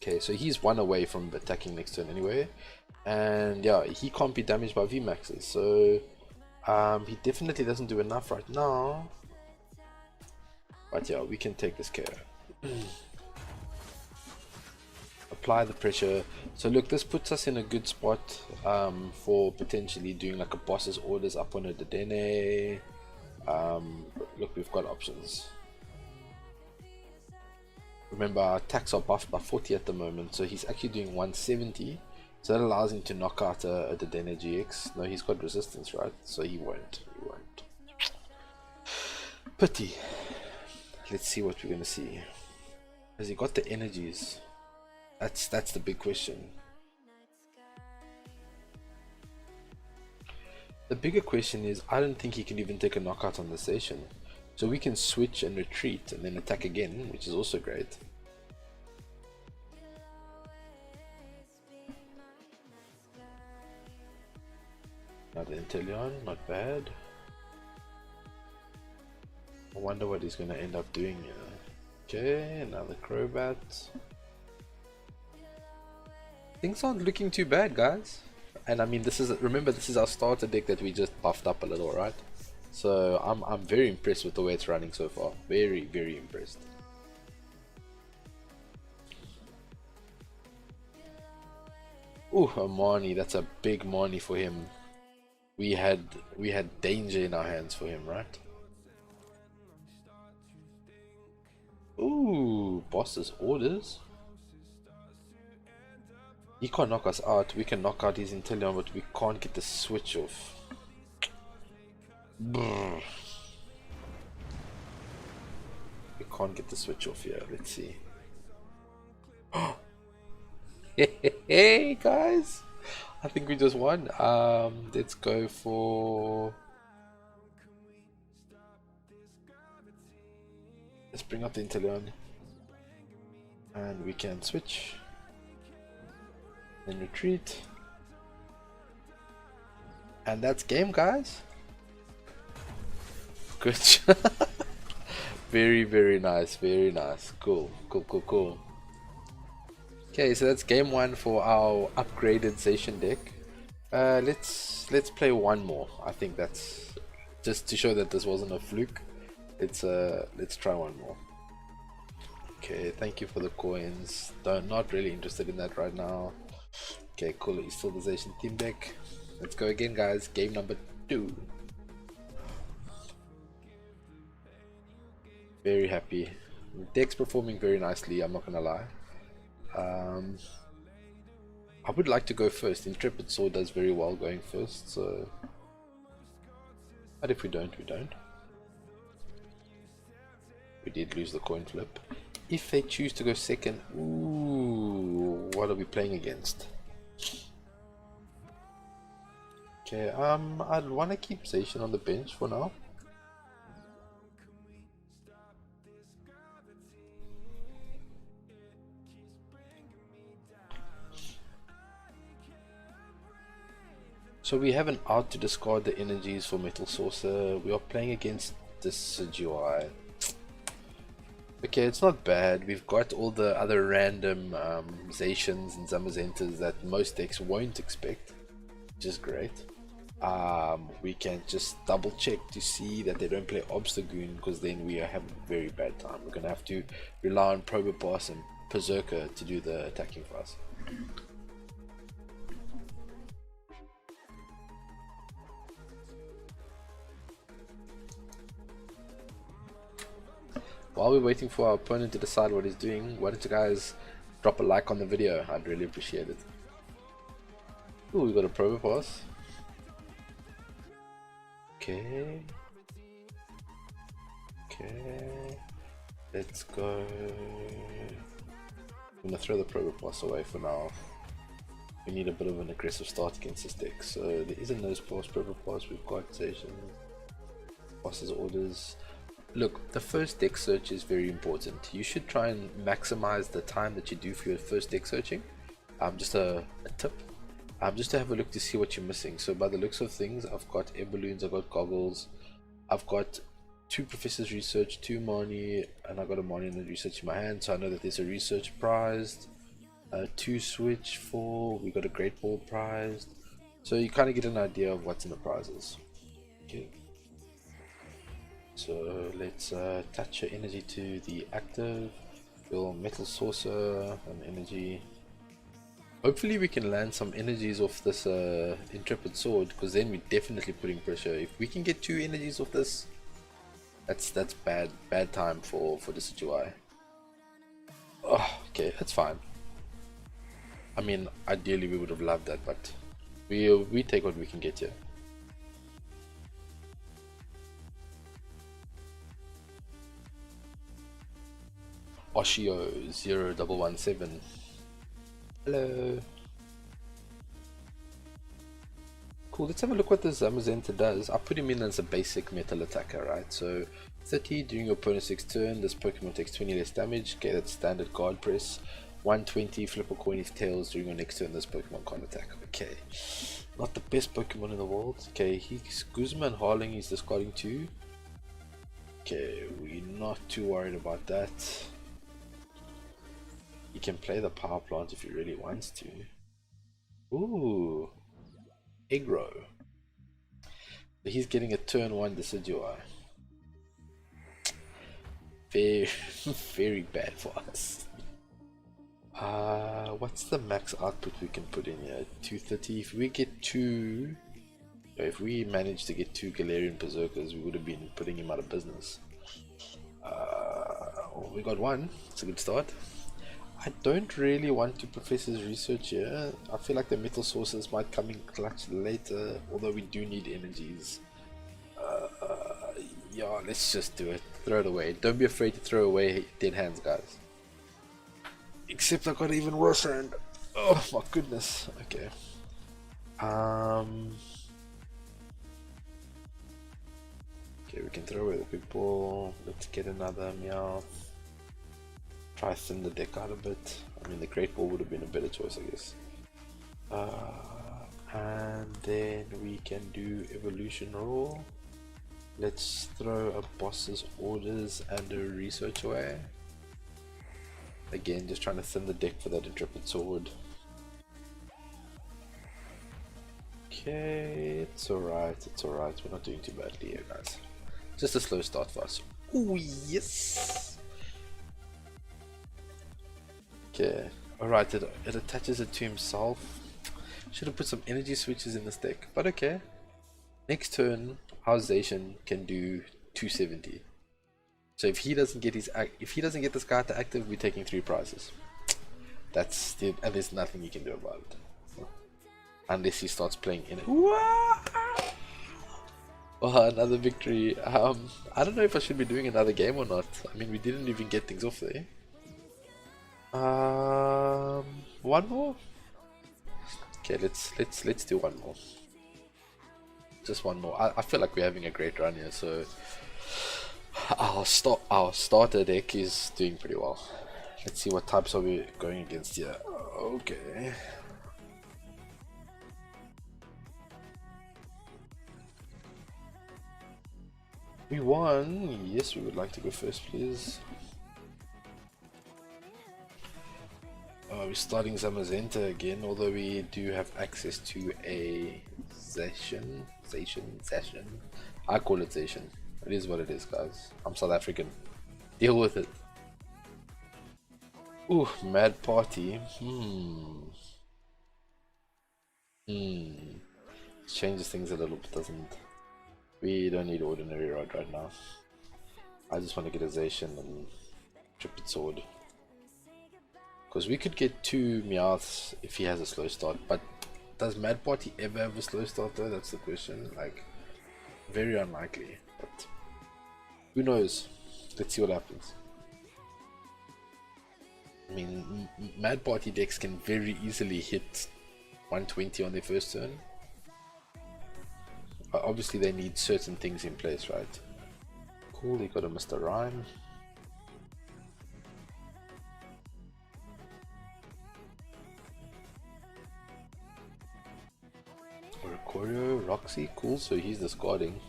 Okay, so he's one away from attacking next turn anyway. And yeah, he can't be damaged by VMAXs, so he definitely doesn't do enough right now. But yeah, we can take this care. Apply the pressure. So look, this puts us in a good spot for potentially doing like a boss's orders up on a Dedenne. Look, we've got options. Remember, our attacks are buffed by 40 at the moment, so he's actually doing 170. So that allows him to knock out a Dedenne GX. No, he's got resistance, right? So he won't. He won't. Pity. Let's see what we're gonna see. Has he got the energies? That's the big question. The bigger question is, I don't think he can even take a knockout on the station. So we can switch and retreat and then attack again, which is also great. Another Inteleon, not bad. I wonder what he's going to end up doing here. Okay, another Crobat. Things aren't looking too bad, guys. And I mean, remember this is our starter deck that we just buffed up a little, right? So I'm very impressed with the way it's running so far. Very, very impressed. Ooh, a Marnie. That's a big Marnie for him. We had danger in our hands for him, right? Ooh, boss's orders. He can't knock us out. We can knock out his Inteleon, but we can't get the switch off. Brr. We can't get the switch off here. Let's see. Hey guys, I think we just won. Let's go for. Let's bring up the Inteleon, and we can switch. Then retreat. And that's game, guys. Good. Very, very nice. Very nice. Cool. Cool, cool, cool. Okay, so that's game one for our upgraded Zacian deck. Let's play one more. I think that's just to show that this wasn't a fluke. Let's try one more. Okay, thank you for the coins. Not really interested in that right now. Okay, cool. It's still the Zacian team deck. Let's go again, guys. Game number 2. Very happy. The deck's performing very nicely, I'm not gonna lie. I would like to go first. Intrepid Sword does very well going first, so. But if we don't, we don't. We did lose the coin flip. If they choose to go second, ooh, what are we playing against? Okay, I'd want to keep Zacian on the bench for now. So we have an out to discard the energies for Metal Saucer. We are playing against this GUI. Okay, it's not bad. We've got all the other random Zacians and Zamazentas that most decks won't expect, which is great. We can just double check to see that they don't play Obstagoon, because then we are having a very bad time. We're gonna have to rely on Probopass and Berserker to do the attacking for us. while we're waiting for our opponent to decide what he's doing, why don't you guys drop a like on the video? I'd really appreciate it. Ooh, we got a Probo Pass. Okay. Okay. Let's go. I'm gonna throw the Probo Pass away for now. We need a bit of an aggressive start against this deck. So there is a Nose Pass, Probo Pass, we've got Station, Boss's Orders. Look, the first deck search is very important. You should try and maximize the time that you do for your first deck searching. Just a tip. Just to have a look to see what you're missing. So by the looks of things, I've got air balloons, I've got goggles, I've got 2 Professor's Research, 2 Marnie, and I've got a Marnie and a Research in my hand. So I know that there's a Research prized, 2 Switch, 4, we got a Great Ball prized. So you kind of get an idea of what's in the prizes. Okay. So let's attach your energy to the active, your Metal Saucer and energy. Hopefully we can land some energies off this Intrepid Sword, because then we're definitely putting pressure. If we can get 2 energies off this, that's bad time for this UI. Oh, okay, that's fine. I mean, ideally we would have loved that, but we take what we can get here. Oshio 0117. Hello. Cool, let's have a look what this Zamazenta does. I put him in as a basic metal attacker, right? So 30 during your opponent's next turn, this Pokemon takes 20 less damage. Okay, that's standard guard press. 120, flip a coin if tails during your next turn, this Pokemon can't attack. Okay, not the best Pokemon in the world. Okay, he's Guzma and Harling, he's discarding 2. Okay, we're not too worried about that. He can play the power plant if he really wants to. Ooh, Egro. He's getting a turn 1 Decidueye. Very, very bad for us. What's the max output we can put in here? 230. If we get 2, if we manage to get 2 Galarian Berserkers, we would have been putting him out of business. Well, we got 1. It's a good start. I don't really want to Professor's Research here. I feel like the metal sources might come in clutch later, although we do need energies. Yeah, let's just do it. Throw it away. Don't be afraid to throw away dead hands, guys. Except I got even worse hand. Oh my goodness. Okay. Okay, we can throw away the big ball. Let's get another Meowth. Try thin the deck out a bit. I mean, the Great Ball would have been a better choice, I guess. And then we can do Evolution Roll. Let's throw a Boss's Orders and a Research away. Again, just trying to thin the deck for that Intrepid Sword. Okay, it's alright, it's alright. We're not doing too badly here, guys. Just a slow start for us. Ooh, yes! Okay, alright, it attaches it to himself. Should have put some energy switches in this deck, but okay. Next turn, our Zacian can do 270. So if he doesn't get this guy to active, we're taking 3 prizes. That's the, and there's nothing you can do about it. Unless he starts playing in it. Oh, another victory. I don't know if I should be doing another game or not. I mean, we didn't even get things off there. One more. Okay, let's do one more. Just one more. I feel like we're having a great run here, so our starter deck is doing pretty well. Let's see what types are we going against here. Okay. We won. Yes, we would like to go first, please. We're starting Zamazenta again, although we do have access to a Zacian. I call it Zacian. It is what it is, guys. I'm South African. Deal with it. Ooh, Mad Party. Changes things a little bit, doesn't it? We don't need Ordinary Rod right now. I just want to get a Zacian and Tripped Sword. Because we could get 2 Meowths if he has a slow start, but does Mad Party ever have a slow start though? That's the question. Like, very unlikely, but who knows? Let's see what happens. I mean, Mad Party decks can very easily hit 120 on their first turn. Obviously they need certain things in place, right? Cool, he got a Mr. Rhyme. Choreo, Roxy, cool, so he's discarding.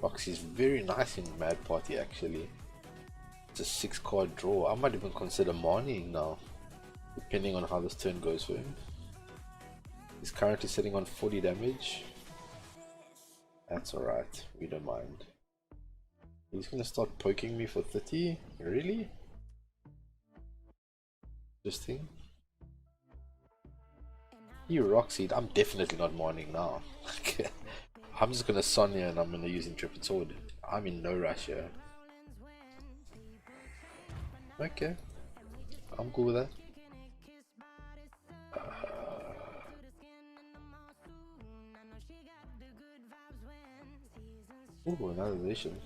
Roxy's very nice in Mad Party actually. It's a 6-card draw. I might even consider Marnieing now, depending on how this turn goes for him. He's currently sitting on 40 damage. That's alright, we don't mind. He's gonna start poking me for 30? Really? Interesting. You Roxy, I'm definitely not Marnieing now. I'm just gonna Sonya and I'm gonna use Intrepid Sword. I'm in no rush here. Okay, I'm cool with that. Ooh, another edition.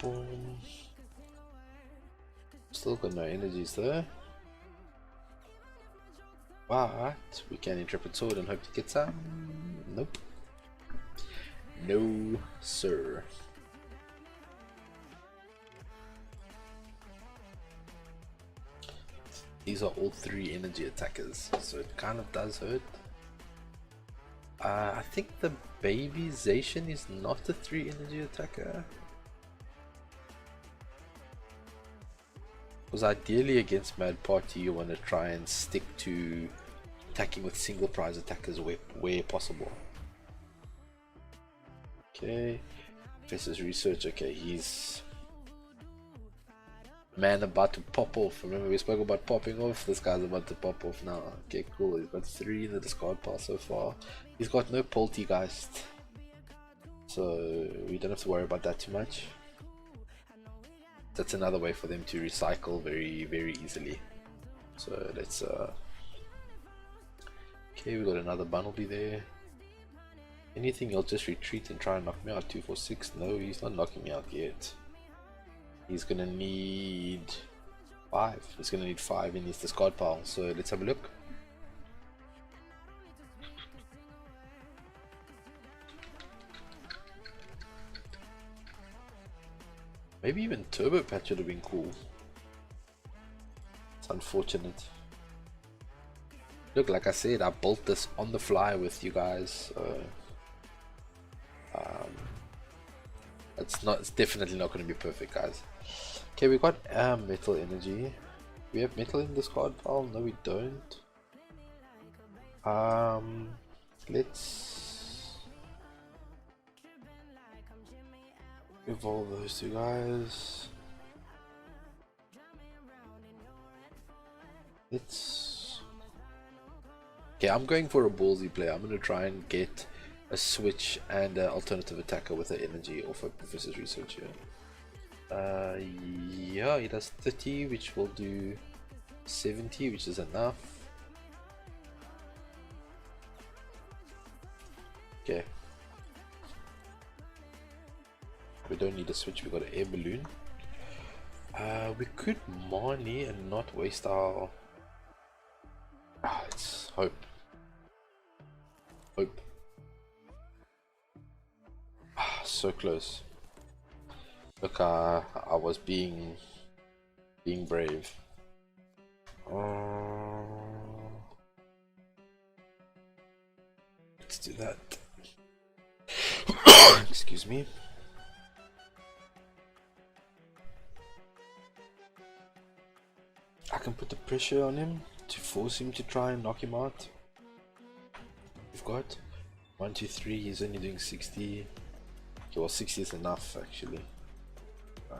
Boom. Still got no energies there. But we can Intrepid Sword and hope to get some. Nope. No, sir. These are all 3 energy attackers, so it kind of does hurt. I think the baby Zacian is not a 3 energy attacker. Because ideally against Mad Party you want to try and stick to attacking with single prize attackers where possible. Okay, Professor's Research, okay, he's man about to pop off. Remember we spoke about popping off? This guy's about to pop off now. Okay, cool, he's got 3 in the discard pile so far. He's got no Poltergeist, so we don't have to worry about that too much. That's another way for them to recycle very easily. So let's okay, we got another Bunnelby there. Anything, he'll just retreat and try and knock me out. 2, 4, 6. No, he's not knocking me out yet. He's gonna need 5. He's gonna need 5 in his discard pile. So let's have a look. Maybe even Turbo Patch would have been cool. It's unfortunate. Look, like I said, I built this on the fly with you guys. It's definitely not going to be perfect, guys. Okay, we got Metal Energy. We have Metal in this card pile. No, we don't. Let's evolve those 2 guys. Okay, I'm going for a ballsy play. I'm going to try and get a switch and an alternative attacker with the energy off of Professor's Research here. Yeah, it does 30, which will do 70, which is enough. Okay. We don't need a switch, we got an air balloon. We could Marnie and not waste our... let's hope. So close. Look, I was being brave. Let's do that. Excuse me. I can put the pressure on him to force him to try and knock him out. We've got 1, 2, 3. He's only doing 60. Okay, well, 60 is enough actually.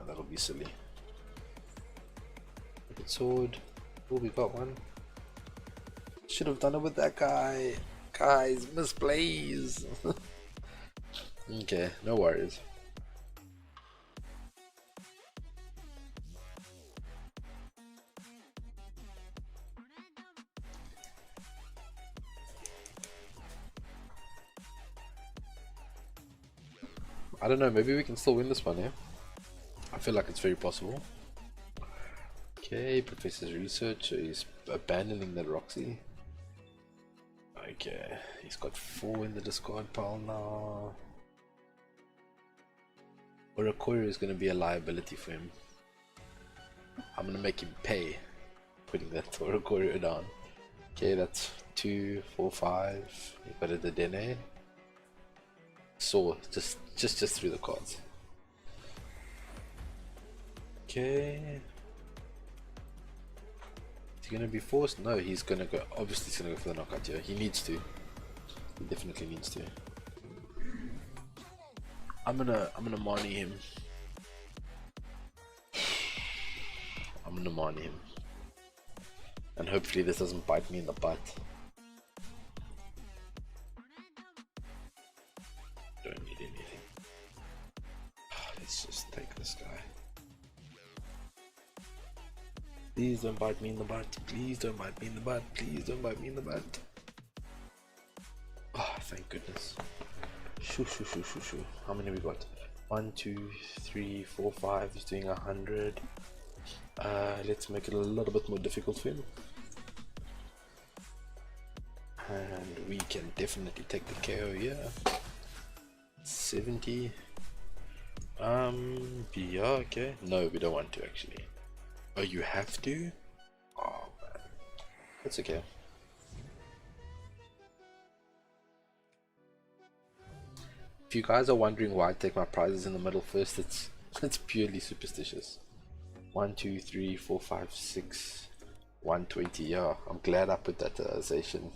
That'll be silly. Sword. Oh, we got one. Should have done it with that guy. Guys, misplays. Okay, no worries. I don't know, maybe we can still win this one, yeah? I feel like it's very possible. Okay, Professor's research, so he's abandoning the Roxy. Okay, he's got 4 in the discard pile now. Oracorio is going to be a liability for him. I'm going to make him pay putting that Oracorio down. Okay, that's 2, 4, 5. You got it, the Dene. So just through the cards. Okay. Is he gonna be forced? No, he's gonna go. Obviously, he's gonna go for the knockout here. He needs to. He definitely needs to. I'm gonna Marnie him. I'm gonna Marnie him. And hopefully this doesn't bite me in the butt. Don't need anything. Let's just take this guy. Please don't bite me in the butt. Please don't bite me in the butt. Please don't bite me in the butt. Oh, thank goodness. Shoo. How many we got? 1, 2, 3, 4, 5. He's doing 100. Let's make it a little bit more difficult for him. And we can definitely take the KO here. 70. Yeah, okay. No, we don't want to actually. Oh, you have to? Oh man, that's okay. If you guys are wondering why I take my prizes in the middle first, it's purely superstitious. 1, 2, 3, 4, 5, 6, 120. Yeah, I'm glad I put that Zation,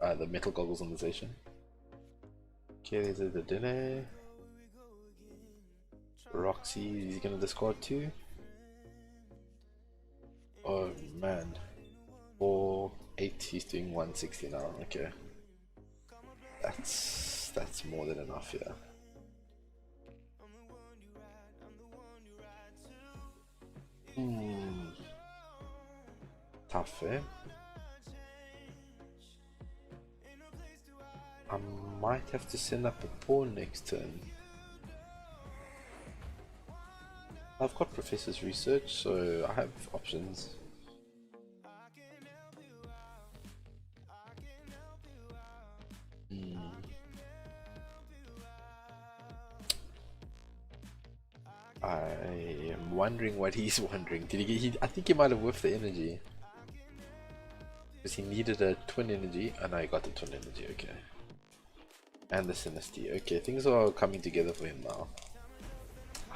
the metal goggles on the Zation. Okay, there's the dinner. Roxy, is he gonna discard 2? Oh man, 4, 8. He's doing 160 now. Okay, that's more than enough. Yeah. Tough, eh? I might have to send up a pawn next turn. I've got Professor's research, so I have options. I am wondering what he's wondering. Did he get? I think he might have whiffed the energy. Because he needed a twin energy, and I got the twin energy, okay. And the Synesty. Okay, things are coming together for him now.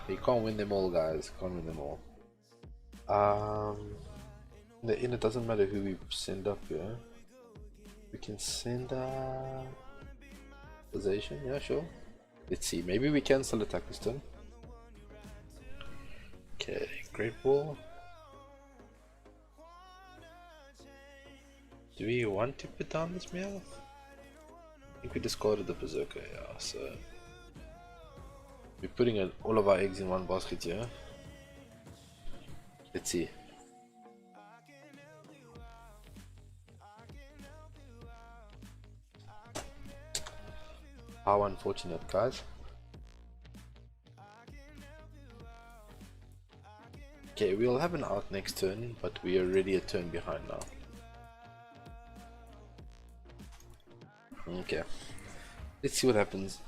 He can't win them all, guys. Can't win them all. In the end, it doesn't matter who we send up here. We can send Zation, yeah, sure. Let's see, maybe we cancel attack this turn. Okay, Great Ball. Do we want to put down this Meowth? I think we discarded the Berserker, yeah, so we're putting all of our eggs in one basket here. Let's see. How unfortunate, guys. Okay, we'll have an out next turn, but we are already a turn behind now. Okay, let's see what happens.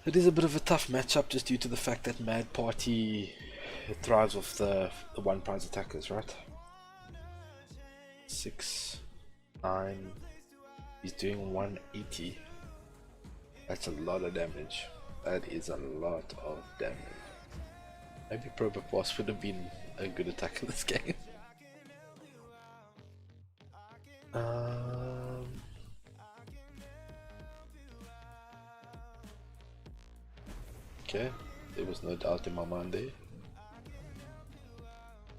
It is a bit of a tough matchup just due to the fact that Mad Party thrives off the one prize attackers, right? 6, 9. He's doing 180. That's a lot of damage. That is a lot of damage. Maybe Prober Boss would have been a good attack in this game. Okay, there was no doubt in my mind there.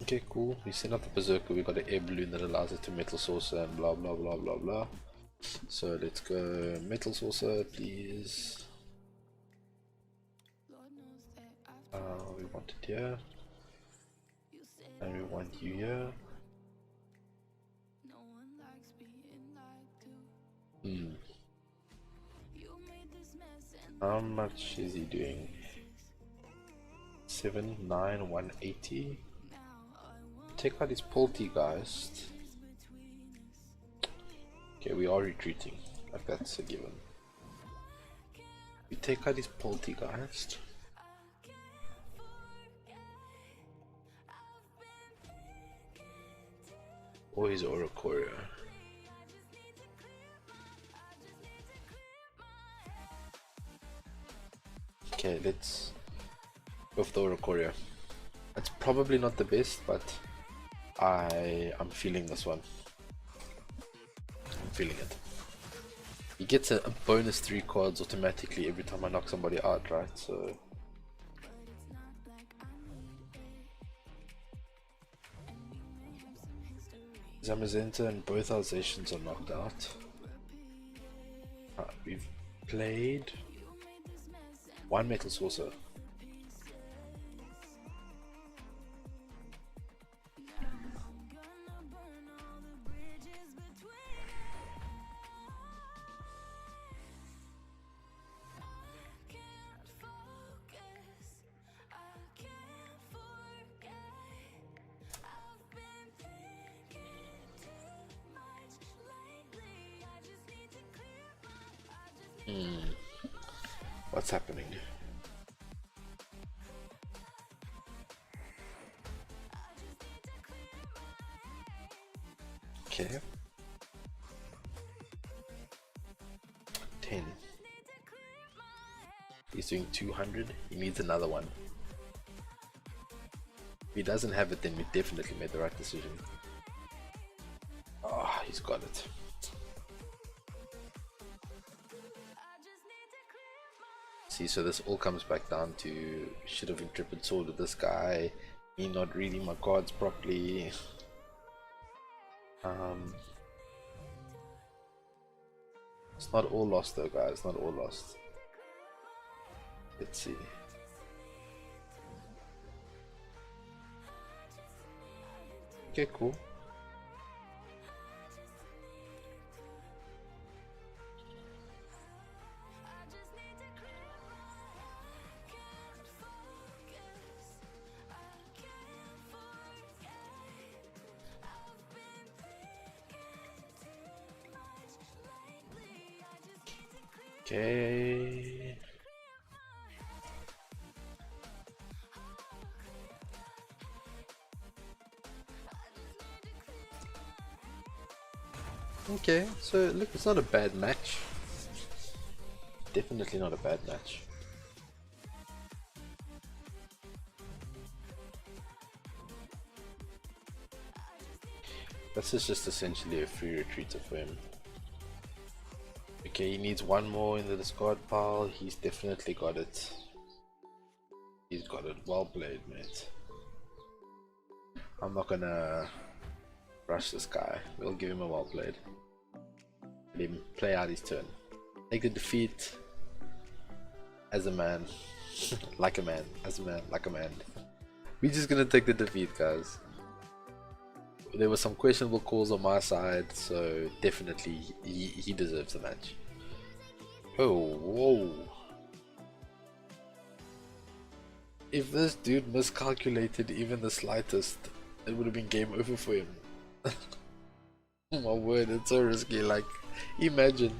Okay, cool. We sent out the Berserker, we got an air balloon that allows it to metal saucer and blah blah blah blah blah. So let's go metal saucer, please. We want it here. And we want you here. How much is he doing? 7, 9, 180. Take out his poltergeist. Okay, we are retreating. Like that's a given. We take out his poltergeist. Or his aura courier. Okay, let's go for the aura courier. It's probably not the best, but I'm feeling this one. I'm feeling it. He gets a bonus 3 cards automatically every time I knock somebody out, right? So Zamazenta and both our Zations are knocked out. We've played 1 metal saucer. What's happening? Okay. 10. He's doing 200. He needs another one. If he doesn't have it, then we definitely made the right decision. Ah, he's got it. See, so this all comes back down to should have intrepid sword with this guy, me not reading my cards properly. It's not all lost though, guys, not all lost. Let's see. Okay, cool. Okay. Okay, so look, it's not a bad match. Definitely not a bad match. This is just essentially a free retreater for him. Okay, he needs one more in the discard pile. He's definitely got it. He's got it. Well played, mate. I'm not gonna rush this guy. We'll give him a well played. Let him play out his turn. Take the defeat as a man. Like a man. As a man. Like a man. We're just gonna take the defeat, guys. There were some questionable calls on my side, so definitely he deserves the match. Oh, whoa. If this dude miscalculated even the slightest, it would have been game over for him. Oh my word, it's so risky, like, imagine.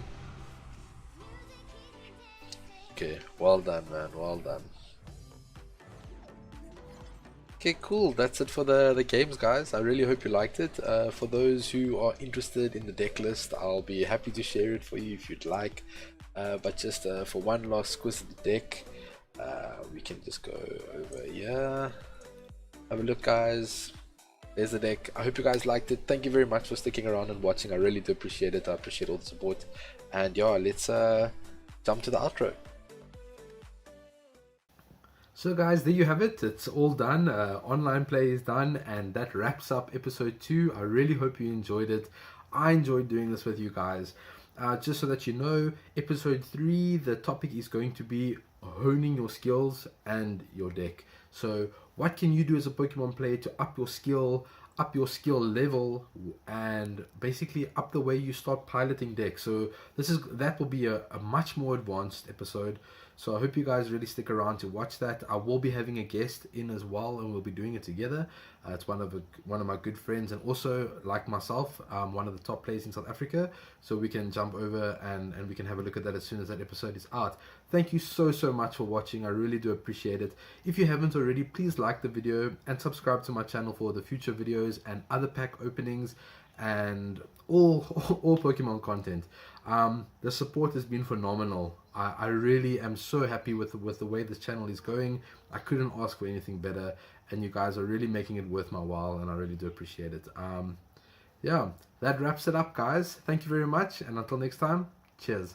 Okay, well done, man, well done. Okay, cool. That's it for the games, guys. I really hope you liked it. For those who are interested in the deck list, I'll be happy to share it for you if you'd like. But just for one last squiz of the deck, we can just go over here. Have a look, guys. There's the deck. I hope you guys liked it. Thank you very much for sticking around and watching. I really do appreciate it. I appreciate all the support. And yeah, let's jump to the outro. So guys, there you have it. It's all done. Online play is done, and that wraps up episode 2. I really hope you enjoyed it. I enjoyed doing this with you guys. Just so that you know, episode 3, the topic is going to be honing your skills and your deck. So what can you do as a Pokemon player to up your skill level, and basically up the way you start piloting decks. So that will be a much more advanced episode. So I hope you guys really stick around to watch that. I will be having a guest in as well, and we'll be doing it together. It's one of my good friends, and also, like myself, one of the top players in South Africa. So we can jump over and we can have a look at that as soon as that episode is out. Thank you so much for watching. I really do appreciate it. If you haven't already, please like the video and subscribe to my channel for the future videos and other pack openings and all Pokemon content. The support has been phenomenal. I really am so happy with the way this channel is going. I couldn't ask for anything better, and you guys are really making it worth my while, and I really do appreciate it. Yeah, that wraps it up, guys. Thank you very much, and until next time, cheers.